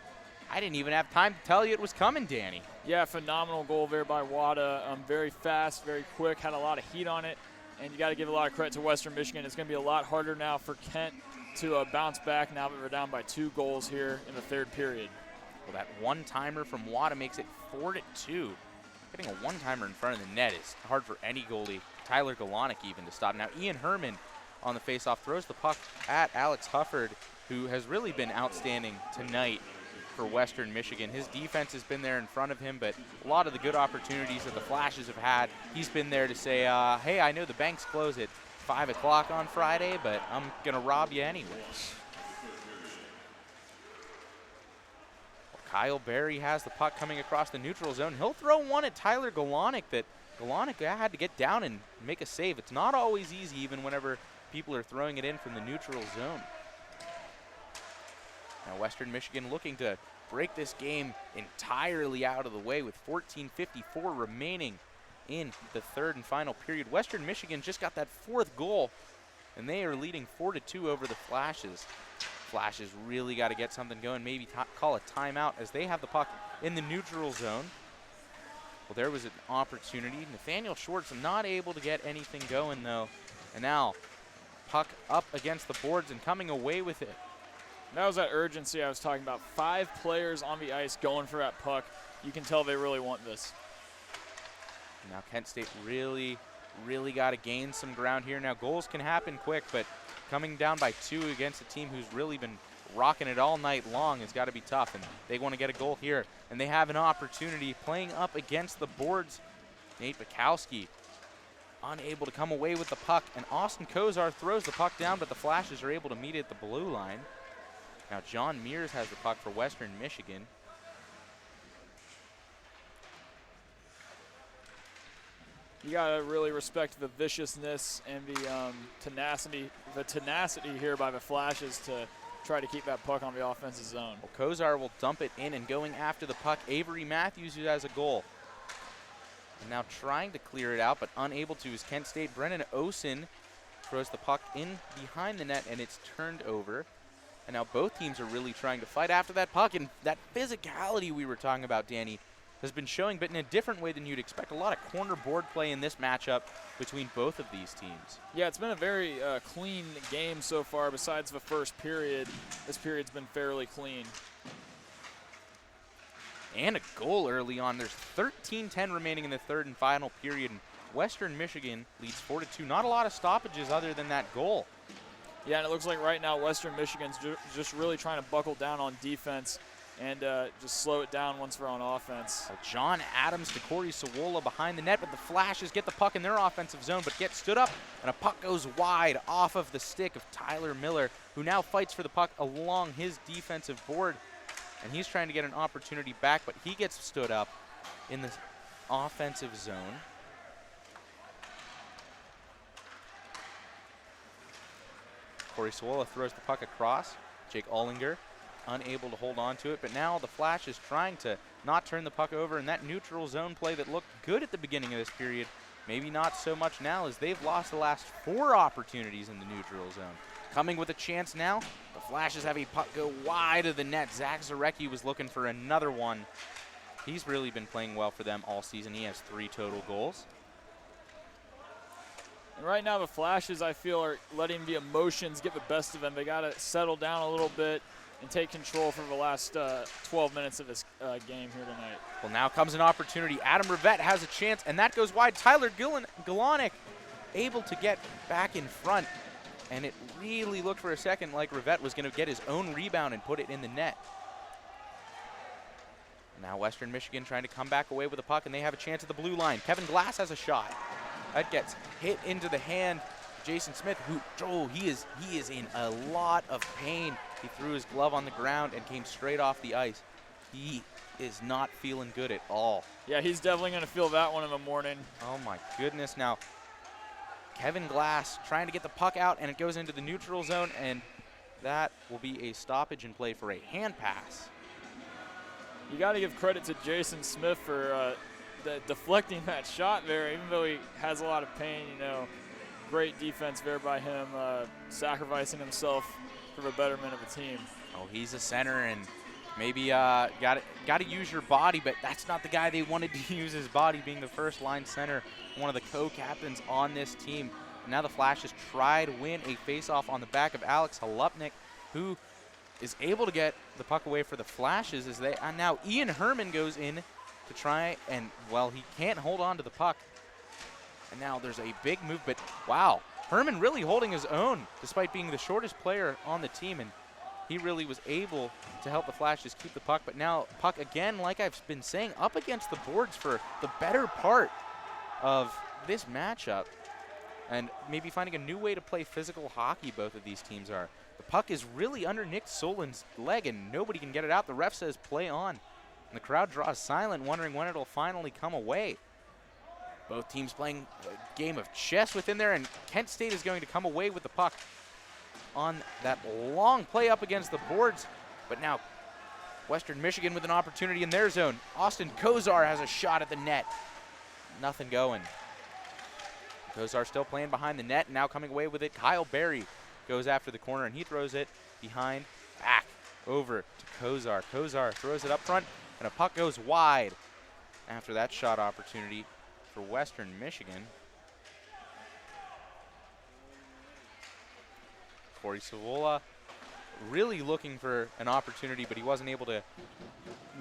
I didn't even have time to tell you it was coming, Danny. Yeah, phenomenal goal there by Wada. Very fast, very quick, had a lot of heat on it, and you got to give a lot of credit to Western Michigan. It's going to be a lot harder now for Kent to bounce back now that we're down by 2 goals here in the third period. Well, that one-timer from Wada makes it 4-2. Getting a one-timer in front of the net is hard for any goalie, Tyler Galonic even, to stop. Now Ian Herman on the faceoff throws the puck at Alex Hufford, who has really been outstanding tonight for Western Michigan. His defense has been there in front of him, but a lot of the good opportunities that the Flashes have had, he's been there to say, hey, I know the banks close at 5 o'clock on Friday, but I'm going to rob you anyways. Kyle Berry has the puck coming across the neutral zone. He'll throw one at Tyler Galonic that Galonic had to get down and make a save. It's not always easy, even whenever people are throwing it in from the neutral zone. Now Western Michigan looking to break this game entirely out of the way with 14:54 remaining in the third and final period. Western Michigan just got that 4th goal, and they are leading 4-2 over the Flashes. Flashes really got to get something going, maybe call a timeout as they have the puck in the neutral zone. Well, there was an opportunity. Nathaniel Schwartz not able to get anything going, though. And now, puck up against the boards and coming away with it. That was that urgency I was talking about. 5 players on the ice going for that puck. You can tell they really want this. Now Kent State really got to gain some ground here. Now goals can happen quick, but coming down by 2 against a team who's really been rocking it all night long has got to be tough, and they want to get a goal here. And they have an opportunity playing up against the boards. Nate Bukowski unable to come away with the puck, and Austin Kozar throws the puck down, but the Flashes are able to meet it at the blue line. Now John Mears has the puck for Western Michigan. You gotta really respect the viciousness and the tenacity here by the Flashes to try to keep that puck on the offensive zone. Well, Kozar will dump it in, and going after the puck, Avery Matthews, who has a goal. And now trying to clear it out, but unable to, is Kent State. Brennan Osen throws the puck in behind the net, and it's turned over. And now both teams are really trying to fight after that puck, and that physicality we were talking about, Danny, has been showing, but in a different way than you'd expect. A lot of corner board play in this matchup between both of these teams. Yeah, it's been a very clean game so far. Besides the first period, this period's been fairly clean. And a goal early on. There's 13:10 remaining in the third and final period, and Western Michigan leads 4-2. Not a lot of stoppages other than that goal. Yeah, and it looks like right now Western Michigan's just really trying to buckle down on defense and just slow it down once we're on offense. John Adams to Corey Sawola behind the net, but the Flashes get the puck in their offensive zone, but get stood up, and a puck goes wide off of the stick of Tyler Miller, who now fights for the puck along his defensive board, and he's trying to get an opportunity back, but he gets stood up in the offensive zone. Corey Sawola throws the puck across. Jake Ollinger unable to hold on to it, but now the Flash is trying to not turn the puck over, and that neutral zone play that looked good at the beginning of this period, maybe not so much now, as they've lost the last 4 opportunities in the neutral zone. Coming with a chance now, the Flashes have a puck go wide of the net. Zach Zarecki was looking for another one. He's really been playing well for them all season. He has 3 total goals. And right now the Flashes, I feel, are letting the emotions get the best of them. They got to settle down a little bit and take control for the last 12 minutes of this game here tonight. Well, now comes an opportunity. Adam Rivette has a chance, and that goes wide. Tyler Galonic able to get back in front, and it really looked for a second like Rivette was going to get his own rebound and put it in the net. Now Western Michigan trying to come back away with the puck, and they have a chance at the blue line. Kevin Glass has a shot. That gets hit into the hand. Jason Smith, who, he is in a lot of pain. He threw his glove on the ground and came straight off the ice. He is not feeling good at all. Yeah, he's definitely going to feel that one in the morning. Oh my goodness. Now, Kevin Glass trying to get the puck out, and it goes into the neutral zone, and that will be a stoppage in play for a hand pass. You got to give credit to Jason Smith for deflecting that shot there, even though he has a lot of pain. Great defense there by him, sacrificing himself for the betterment of the team. Oh, he's a center, and maybe got to use your body, but that's not the guy they wanted to use his body, being the first line center, one of the co-captains on this team. Now the Flashes try to win a face-off on the back of Alex Halupnik, who is able to get the puck away for the Flashes, as they now Ian Herman goes in to try, and well, he can't hold on to the puck. And now there's a big move, but wow, Herman really holding his own despite being the shortest player on the team, and he really was able to help the Flashes keep the puck. But now puck again, like I've been saying, up against the boards for the better part of this matchup, and maybe finding a new way to play physical hockey. Both of these teams are. The puck is really under Nick Solin's leg, and nobody can get it out. The ref says play on, and the crowd draws silent, wondering when it'll finally come away. Both teams playing a game of chess within there, and Kent State is going to come away with the puck on that long play up against the boards. But now Western Michigan with an opportunity in their zone. Austin Kozar has a shot at the net. Nothing going. Kozar still playing behind the net, and now coming away with it. Kyle Berry goes after the corner, and he throws it behind, back over to Kozar. Kozar throws it up front, and a puck goes wide after that shot opportunity for Western Michigan. Corey Sawola really looking for an opportunity, but he wasn't able to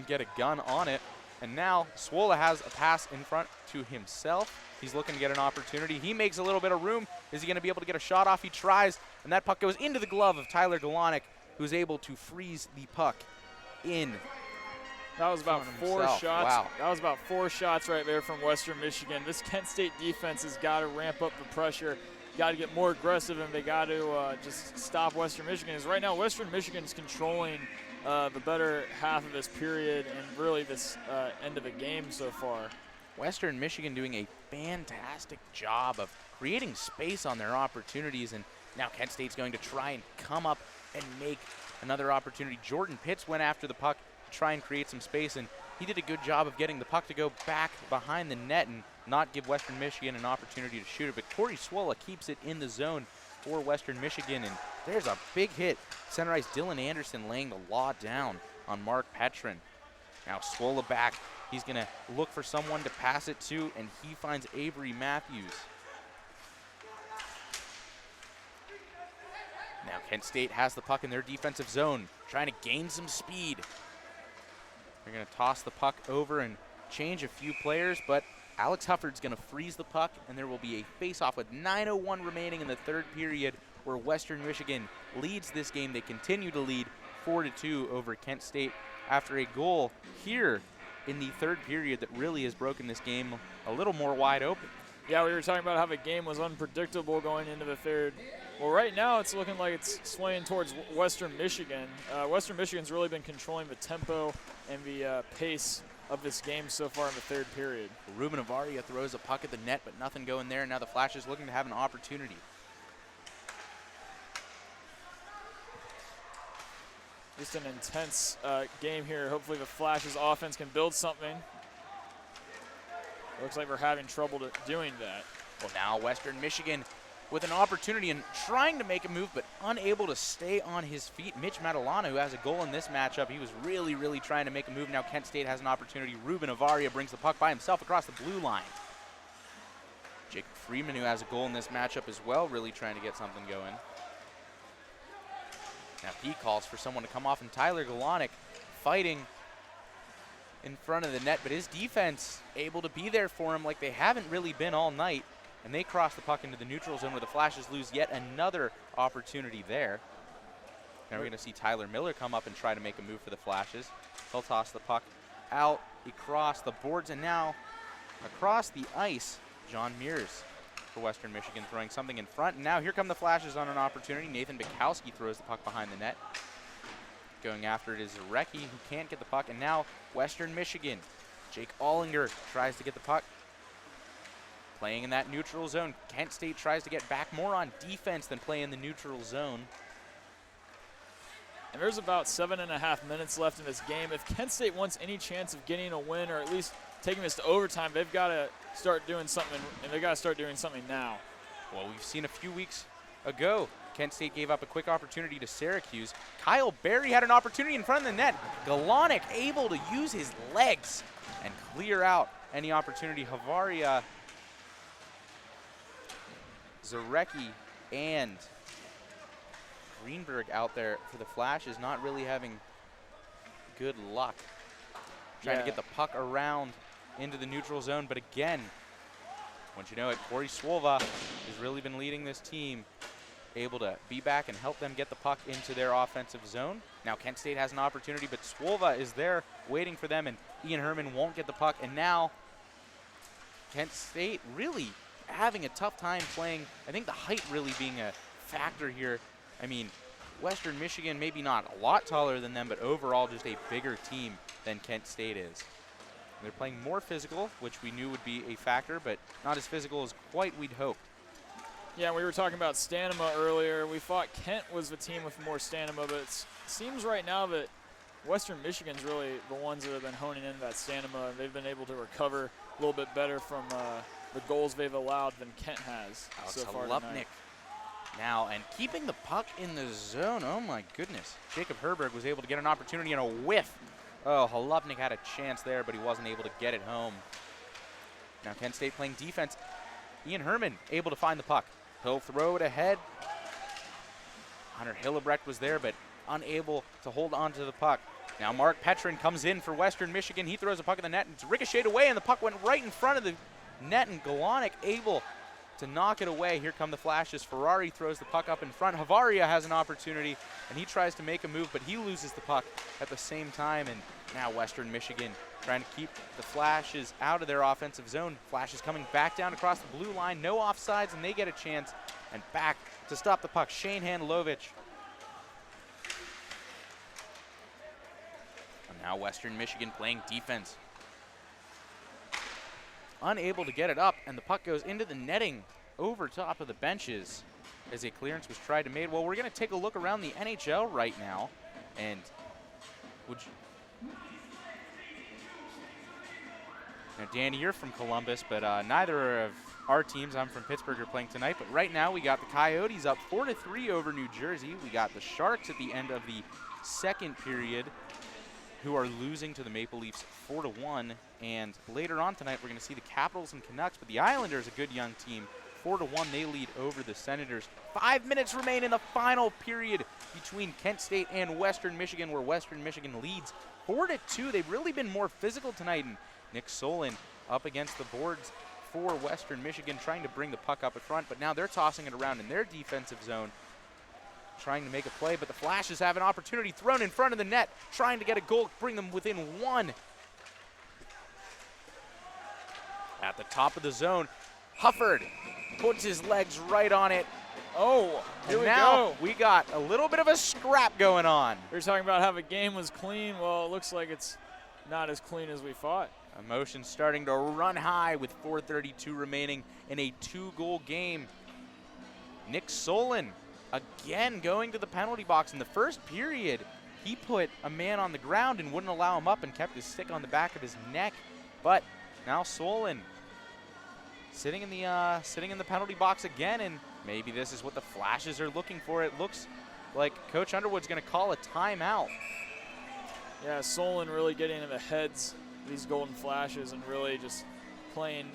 get a gun on it. And now Sawola has a pass in front to himself. He's looking to get an opportunity. He makes a little bit of room. Is he going to be able to get a shot off? He tries, and that puck goes into the glove of Tyler Galonic, who's able to freeze the puck in. That was about 4 shots. Wow. That was about 4 shots right there from Western Michigan. This Kent State defense has got to ramp up the pressure, got to get more aggressive, and they got to just stop Western Michigan. Because right now, Western Michigan is controlling the better half of this period and really this end of the game so far. Western Michigan doing a fantastic job of creating space on their opportunities, and now Kent State's going to try and come up and make another opportunity. Jordan Pitts went after the puck to try and create some space, and he did a good job of getting the puck to go back behind the net and not give Western Michigan an opportunity to shoot it. But Corey Swola keeps it in the zone for Western Michigan, and there's a big hit. Center ice Dylan Anderson laying the law down on Mark Petrin. Now Swola back. He's going to look for someone to pass it to, and he finds Avery Matthews. Now Kent State has the puck in their defensive zone, trying to gain some speed. They're going to toss the puck over and change a few players, but Alex Hufford's going to freeze the puck, and there will be a face-off with 9:01 remaining in the third period, where Western Michigan leads this game. They continue to lead 4-2 over Kent State after a goal here in the third period that really has broken this game a little more wide open. Yeah, we were talking about how the game was unpredictable going into the third. Well, right now it's looking like it's swaying towards Western Michigan. Western Michigan's really been controlling the tempo and the pace of this game so far in the third period. Ruben Avaria throws a puck at the net, but nothing going there. Now the Flash is looking to have an opportunity. Just an intense game here. Hopefully the Flash's offense can build something. Looks like we're having trouble doing that. Well, now Western Michigan with an opportunity and trying to make a move, but unable to stay on his feet. Mitch Matalana, who has a goal in this matchup, he was really, really trying to make a move. Now Kent State has an opportunity. Ruben Avaria brings the puck by himself across the blue line. Jacob Freeman, who has a goal in this matchup as well, really trying to get something going. Now he calls for someone to come off, and Tyler Galonic fighting in front of the net, but his defense able to be there for him like they haven't really been all night. And they cross the puck into the neutral zone where the Flashes lose yet another opportunity there. Now we're going to see Tyler Miller come up and try to make a move for the Flashes. He'll toss the puck out across the boards, and now across the ice, John Mears for Western Michigan throwing something in front. And now here come the Flashes on an opportunity. Nathan Bukowski throws the puck behind the net. Going after it is Zarecki, who can't get the puck. And now Western Michigan. Jake Allinger tries to get the puck. Playing in that neutral zone. Kent State tries to get back more on defense than play in the neutral zone. And there's about 7.5 minutes left in this game. If Kent State wants any chance of getting a win, or at least taking this to overtime, they've got to start doing something, and they've got to start doing something now. Well, we've seen a few weeks ago, Kent State gave up a quick opportunity to Syracuse. Kyle Berry had an opportunity in front of the net. Galonic able to use his legs and clear out any opportunity. Havaria, Zarecki, and Greenberg out there for the Flash is not really having good luck. Trying to get the puck around into the neutral zone, but again, once you know it, Corey Swola has really been leading this team, able to be back and help them get the puck into their offensive zone. Now Kent State has an opportunity, but Swola is there waiting for them, and Ian Herman won't get the puck, and now Kent State really having a tough time playing. I think the height really being a factor here. I mean, Western Michigan maybe not a lot taller than them, but overall just a bigger team than Kent State is. They're playing more physical, which we knew would be a factor, but not as physical as quite we'd hoped. Yeah, we were talking about stamina earlier. We thought Kent was the team with more stamina, but it seems right now that Western Michigan's really the ones that have been honing in that stamina, and they've been able to recover a little bit better from the goals they've allowed than Kent has so far tonight. Now, and keeping the puck in the zone. Oh my goodness. Jacob Herberg was able to get an opportunity and a whiff. Oh, Holubnik had a chance there, but he wasn't able to get it home. Now Kent State playing defense. Ian Herman able to find the puck. He'll throw it ahead. Hunter Hillebrecht was there, but unable to hold on to the puck. Now Mark Petrin comes in for Western Michigan. He throws a puck in the net, and it's ricocheted away, and the puck went right in front of the net, and Galonic able to knock it away. Here come the Flashes. Ferrari throws the puck up in front. Havaria has an opportunity, and he tries to make a move, but he loses the puck at the same time, and now Western Michigan trying to keep the Flashes out of their offensive zone. Flashes coming back down across the blue line. No offsides, and they get a chance, and back to stop the puck, Shane Handlovich. And now Western Michigan playing defense. Unable to get it up, and the puck goes into the netting over top of the benches as a clearance was tried to made. Well, we're going to take a look around the NHL right now, and Now, Danny, you're from Columbus, but neither of our teams, I'm from Pittsburgh, are playing tonight. But right now we got the Coyotes up 4-3 over New Jersey. We got the Sharks at the end of the second period, who are losing to the Maple Leafs 4-1. And later on tonight, we're going to see the Capitals and Canucks, but the Islanders, a good young team, 4-1, they lead over the Senators. 5 minutes remain in the final period between Kent State and Western Michigan, where Western Michigan leads 4-2. They've really been more physical tonight, and Nick Solon up against the boards for Western Michigan, trying to bring the puck up in front, but now they're tossing it around in their defensive zone, trying to make a play, but the Flashes have an opportunity thrown in front of the net, trying to get a goal, bring them within one. At the top of the zone, Hufford puts his legs right on it. Oh, here we now go. We got a little bit of a scrap going on. We were talking about how the game was clean. Well, it looks like it's not as clean as we thought. Emotions starting to run high with 4:32 remaining in a 2-goal game. Nick Solon again going to the penalty box in the first period. He put a man on the ground and wouldn't allow him up and kept his stick on the back of his neck. But now Solon sitting in the penalty box again, and maybe this is what the Flashes are looking for. It looks like Coach Underwood's going to call a timeout. Yeah, Solon really getting in the heads of these Golden Flashes and really just playing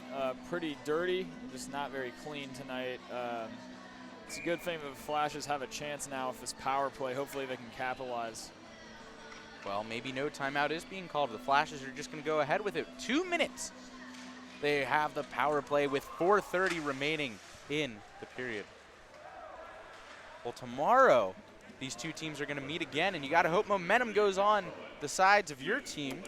pretty dirty and just not very clean tonight. It's a good thing that the Flashes have a chance now with this power play. Hopefully they can capitalize. Well, maybe no timeout is being called. The Flashes are just going to go ahead with it. 2 minutes. They have the power play with 4:30 remaining in the period. Well, tomorrow, these two teams are going to meet again, and you got to hope momentum goes on the sides of your team,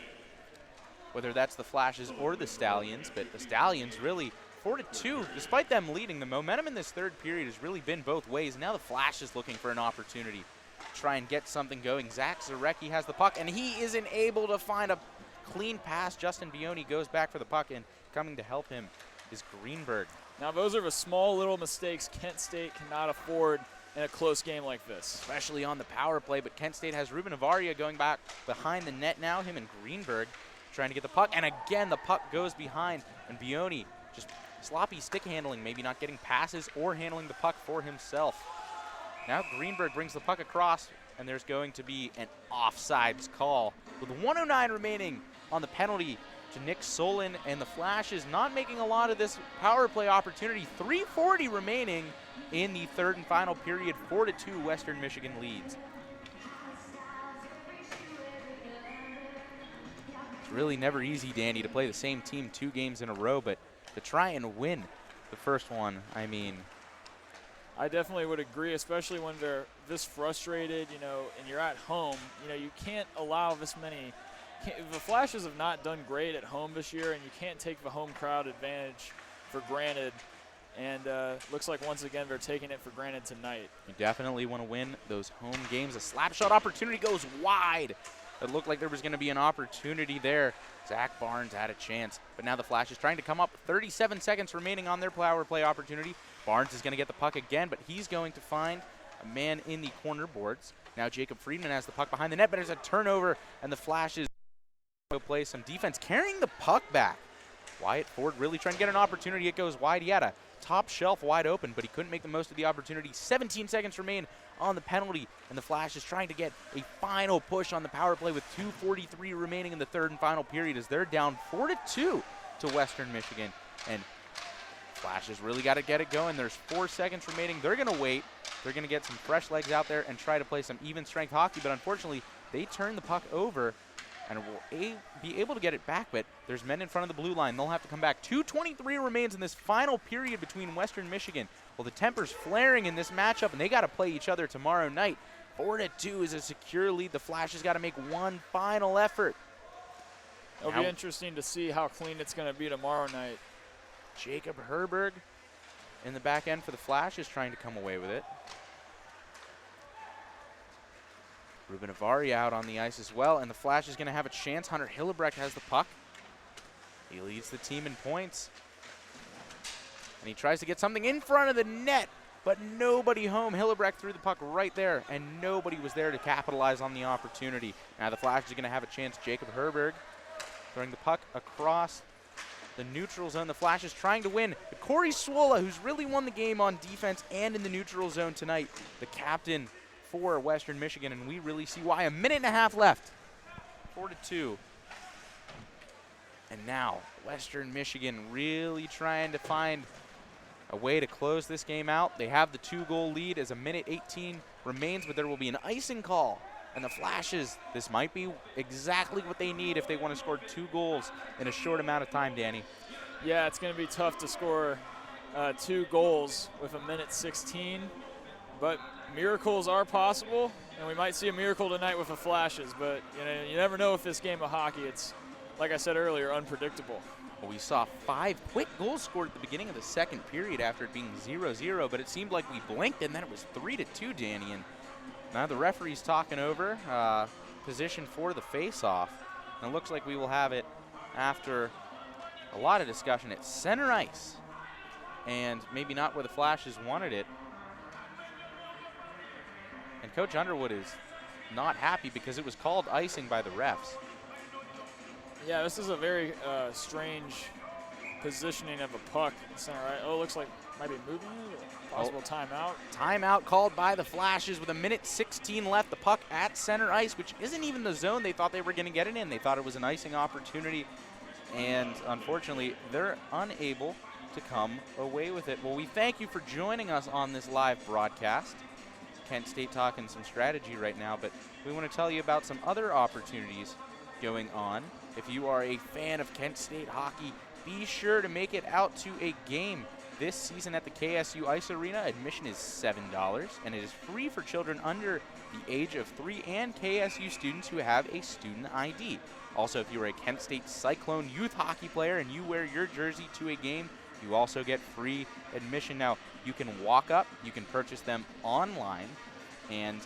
whether that's the Flashes or the Stallions. But the Stallions really 4-2, despite them leading. The momentum in this third period has really been both ways. Now the Flash is looking for an opportunity to try and get something going. Zach Zarecki has the puck, and he isn't able to find a clean pass. Justin Bioni goes back for the puck, and coming to help him is Greenberg. Now those are the small little mistakes Kent State cannot afford in a close game like this. Especially on the power play, but Kent State has Ruben Avaria going back behind the net now, him and Greenberg trying to get the puck, and again the puck goes behind, and Bioni just sloppy stick handling, maybe not getting passes or handling the puck for himself. Now Greenberg brings the puck across, and there's going to be an offsides call with 1:09 remaining on the penalty to Nick Solon, and the Flashes not making a lot of this power play opportunity. 3:40 remaining in the third and final period. 4-2 Western Michigan leads. It's really never easy, Danny, to play the same team 2 games in a row, but to try and win the first one, I mean, I definitely would agree, especially when they're this frustrated, you know, and you're at home. You know, you can't allow this many. The Flashes have not done great at home this year, and you can't take the home crowd advantage for granted. And looks like once again they're taking it for granted tonight. You definitely want to win those home games. A slap shot opportunity goes wide. It looked like there was going to be an opportunity there. Zach Barnes had a chance, but now the Flash is trying to come up. 37 seconds remaining on their power play opportunity. Barnes is going to get the puck again, but he's going to find a man in the corner boards. Now Jacob Friedman has the puck behind the net, but there's a turnover, and the Flashes will play some defense, carrying the puck back. Wyatt Ford really trying to get an opportunity. It goes wide. He had a top shelf wide open, but he couldn't make the most of the opportunity. 17 seconds remain on the penalty, and the Flash is trying to get a final push on the power play with 2:43 remaining in the third and final period as they're down 4-2 to Western Michigan. And Flash has really got to get it going. There's 4 seconds remaining. They're going to wait. They're going to get some fresh legs out there and try to play some even strength hockey, but unfortunately, they turn the puck over and will be able to get it back, but there's men in front of the blue line. They'll have to come back. 2:23 remains in this final period between Western Michigan. Well, the temper's flaring in this matchup, and they got to play each other tomorrow night. 4-2 is a secure lead. The Flash has got to make one final effort. It'll be interesting to see how clean it's going to be tomorrow night. Jacob Herberg in the back end for the Flash is trying to come away with it. Ruben Avari out on the ice as well, and the Flash is going to have a chance. Hunter Hillebrecht has the puck. He leads the team in points. And he tries to get something in front of the net, but nobody home. Hillebrecht threw the puck right there, and nobody was there to capitalize on the opportunity. Now the Flash is going to have a chance. Jacob Herberg throwing the puck across the neutral zone. The Flashes trying to win. But Corey Swola, who's really won the game on defense and in the neutral zone tonight, the captain for Western Michigan, and we really see why. A minute and a half left. 4-2. And now Western Michigan really trying to find a way to close this game out. They have the 2-goal lead as a minute 18 remains, but there will be an icing call. And the Flashes, this might be exactly what they need if they want to score 2 goals in a short amount of time, Danny. Yeah, it's going to be tough to score 2 goals with a minute 16, but miracles are possible, and we might see a miracle tonight with the Flashes, but you never know with this game of hockey. It's, like I said earlier, unpredictable. Well, we saw 5 quick goals scored at the beginning of the second period after it being 0-0, but it seemed like we blinked and then it was 3-2, Danny. And now the referee's talking over position for the face-off. And it looks like we will have it after a lot of discussion at center ice. And maybe not where the Flashes wanted it. And Coach Underwood is not happy because it was called icing by the refs. Yeah, this is a very strange positioning of a puck in center right. Oh, it looks like might be moving it. Possible timeout. Timeout called by the Flashes with a minute 16 left. The puck at center ice, which isn't even the zone they thought they were going to get it in. They thought it was an icing opportunity, and unfortunately, they're unable to come away with it. Well, we thank you for joining us on this live broadcast. Kent State talking some strategy right now, but we want to tell you about some other opportunities going on. If you are a fan of Kent State hockey, be sure to make it out to a game this season at the KSU Ice Arena. Admission is $7, and it is free for children under the age of 3 and KSU students who have a student ID. Also, if you are a Kent State Cyclone youth hockey player and you wear your jersey to a game, you also get free admission. Now, you can walk up, you can purchase them online, and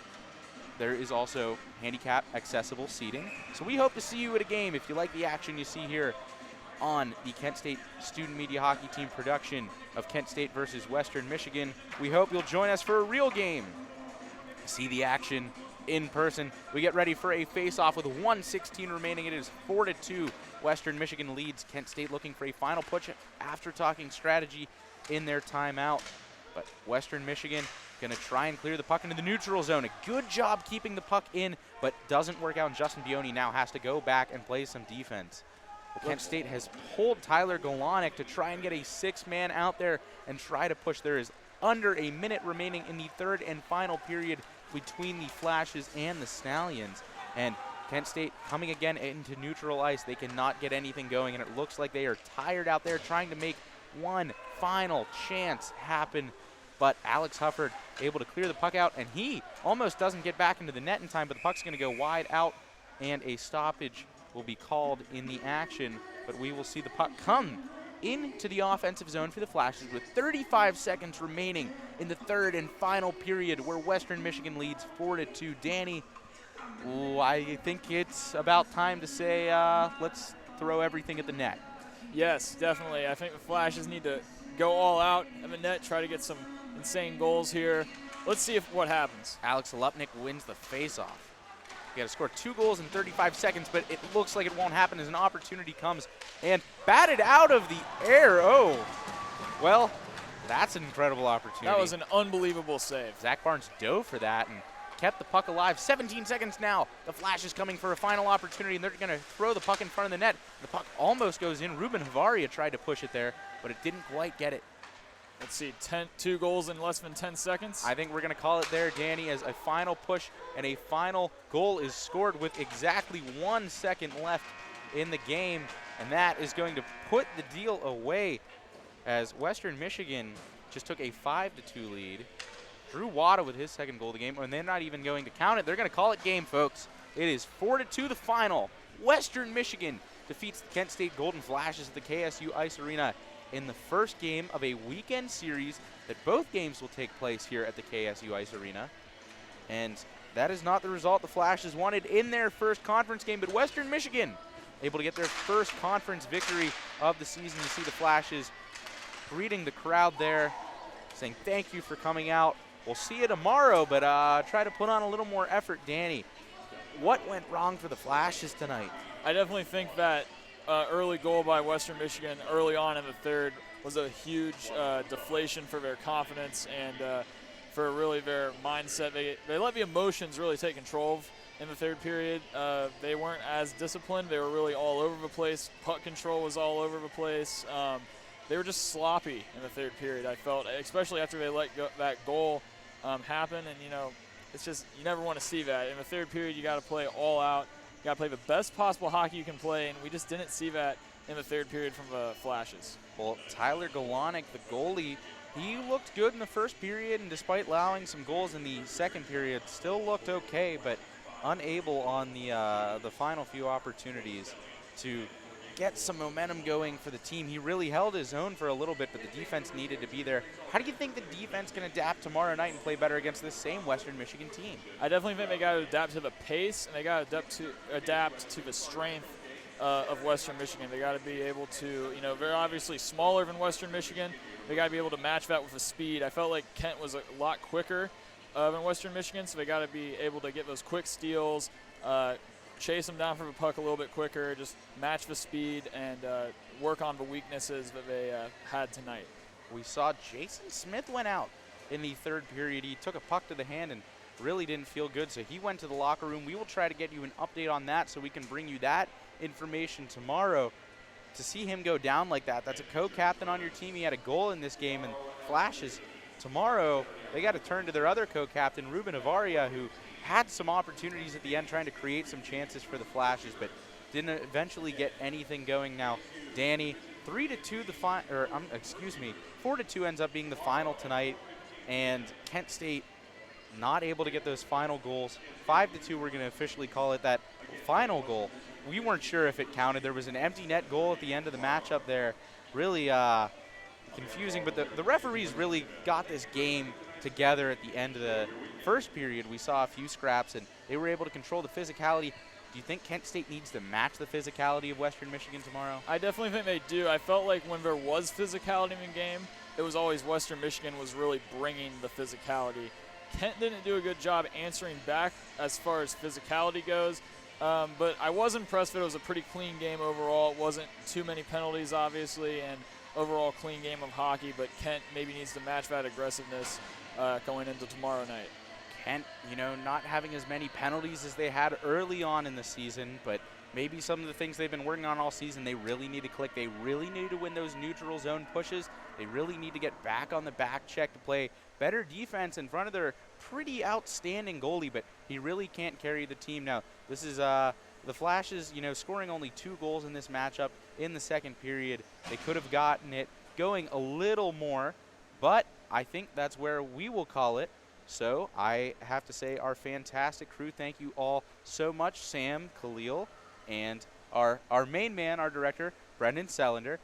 there is also handicap accessible seating. So we hope to see you at a game if you like the action you see here on the Kent State Student Media Hockey Team production of Kent State versus Western Michigan. We hope you'll join us for a real game. See the action in person. We get ready for a face-off with 1:16 remaining. It is 4-2. Western Michigan leads. Kent State looking for a final push after talking strategy in their timeout. But Western Michigan going to try and clear the puck into the neutral zone. A good job keeping the puck in, but doesn't work out. And Justin Bioni now has to go back and play some defense. Well, Kent State has pulled Tyler Golanek to try and get a 6-man out there and try to push. There is under a minute remaining in the third and final period between the Flashes and the Stallions. And Kent State coming again into neutral ice. They cannot get anything going, and it looks like they are tired out there trying to make one final chance happen. But Alex Hufford able to clear the puck out, and he almost doesn't get back into the net in time, but the puck's going to go wide out, and a stoppage will be called in the action. But we will see the puck come into the offensive zone for the Flashes with 35 seconds remaining in the third and final period, where Western Michigan leads 4-2. Danny, I think it's about time to say let's throw everything at the net. Yes, definitely. I think the Flashes need to go all out in the net, try to get some insane goals here. Let's see what happens. Alex Lupnik wins the faceoff. You got to score 2 goals in 35 seconds, but it looks like it won't happen as an opportunity comes and batted out of the air. Oh, well, that's an incredible opportunity. That was an unbelievable save. Zach Barnes dove for that and kept the puck alive. 17 seconds now. The Flash is coming for a final opportunity, and they're going to throw the puck in front of the net. The puck almost goes in. Ruben Havaria tried to push it there, but it didn't quite get it. Let's see, 2 goals in less than 10 seconds. I think we're going to call it there, Danny, as a final push and a final goal is scored with exactly 1 second left in the game, and that is going to put the deal away as Western Michigan just took a 5-2 lead. Drew Wada with his second goal of the game, and they're not even going to count it. They're going to call it game, folks. It is 4-2 the final. Western Michigan defeats the Kent State Golden Flashes at the KSU Ice Arena in the first game of a weekend series that both games will take place here at the KSU Ice Arena. And that is not the result the Flashes wanted in their first conference game, but Western Michigan able to get their first conference victory of the season. You see the Flashes greeting the crowd there, saying thank you for coming out. We'll see you tomorrow, but try to put on a little more effort. Danny, what went wrong for the Flashes tonight? I definitely think that early goal by Western Michigan early on in the third was a huge deflation for their confidence and for really their mindset. They let the emotions really take control in the third period. They weren't as disciplined. They were really all over the place. Puck control was all over the place. They were just sloppy in the third period, I felt, especially after they let that goal happen. And, you know, it's just you never want to see that. In the third period, you got to play all out. You got to play the best possible hockey you can play, and we just didn't see that in the third period from the Flashes. Well, Tyler Galonic, the goalie, he looked good in the first period, and despite allowing some goals in the second period, still looked okay, but unable on the final few opportunities to get some momentum going for the team. He really held his own for a little bit, but the defense needed to be there. How do you think the defense can adapt tomorrow night and play better against this same Western Michigan team? I definitely think they got to adapt to the pace, and they got to adapt to the strength of Western Michigan. They got to be able to, you know, they're obviously smaller than Western Michigan. They got to be able to match that with the speed. I felt like Kent was a lot quicker than Western Michigan, so they got to be able to get those quick steals, chase them down for the puck a little bit quicker, just match the speed and work on the weaknesses that they had tonight. We saw Jason Smith went out in the third period. He took a puck to the hand and really didn't feel good, so he went to the locker room. We will try to get you an update on that so we can bring you that information tomorrow. To see him go down like that, that's a co-captain on your team. He had a goal in this game, and Flashes tomorrow, they got to turn to their other co-captain, Ruben Avaria, who had some opportunities at the end trying to create some chances for the Flashes, but didn't eventually get anything going. Now, Danny, 3-2 4-2 ends up being the final tonight, and Kent State not able to get those final goals. 5-2, we're going to officially call it that final goal. We weren't sure if it counted. There was an empty net goal at the end of the matchup there. Really confusing, but the referees really got this game together at the end of the first period. We saw a few scraps, and they were able to control the physicality. Do you think Kent State needs to match the physicality of Western Michigan tomorrow? I definitely think they do. I felt like when there was physicality in the game, it was always Western Michigan was really bringing the physicality. Kent didn't do a good job answering back as far as physicality goes, but I was impressed that it was a pretty clean game overall. It wasn't too many penalties, obviously, and overall clean game of hockey, but Kent maybe needs to match that aggressiveness going into tomorrow night. Kent, you know, not having as many penalties as they had early on in the season, but maybe some of the things they've been working on all season, they really need to click. They really need to win those neutral zone pushes. They really need to get back on the back check to play better defense in front of their pretty outstanding goalie, but he really can't carry the team. Now, this is the Flashes, you know, scoring only 2 goals in this matchup in the second period. They could have gotten it going a little more, but I think that's where we will call it. So I have to say our fantastic crew, thank you all so much, Sam, Khalil, and our main man, our director, Brendan Sellender.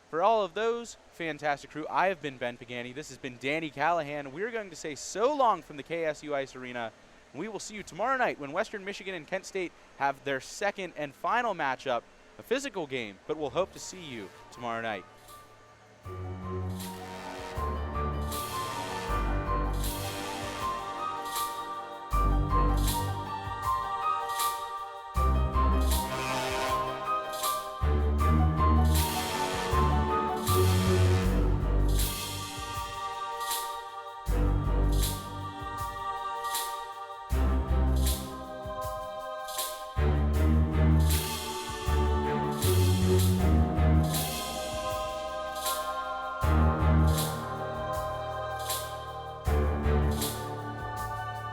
For all of those fantastic crew, I have been Ben Pagani. This has been Danny Callahan. We're going to say so long from the KSU Ice Arena. We will see you tomorrow night when Western Michigan and Kent State have their second and final matchup, a physical game, but we'll hope to see you tomorrow night.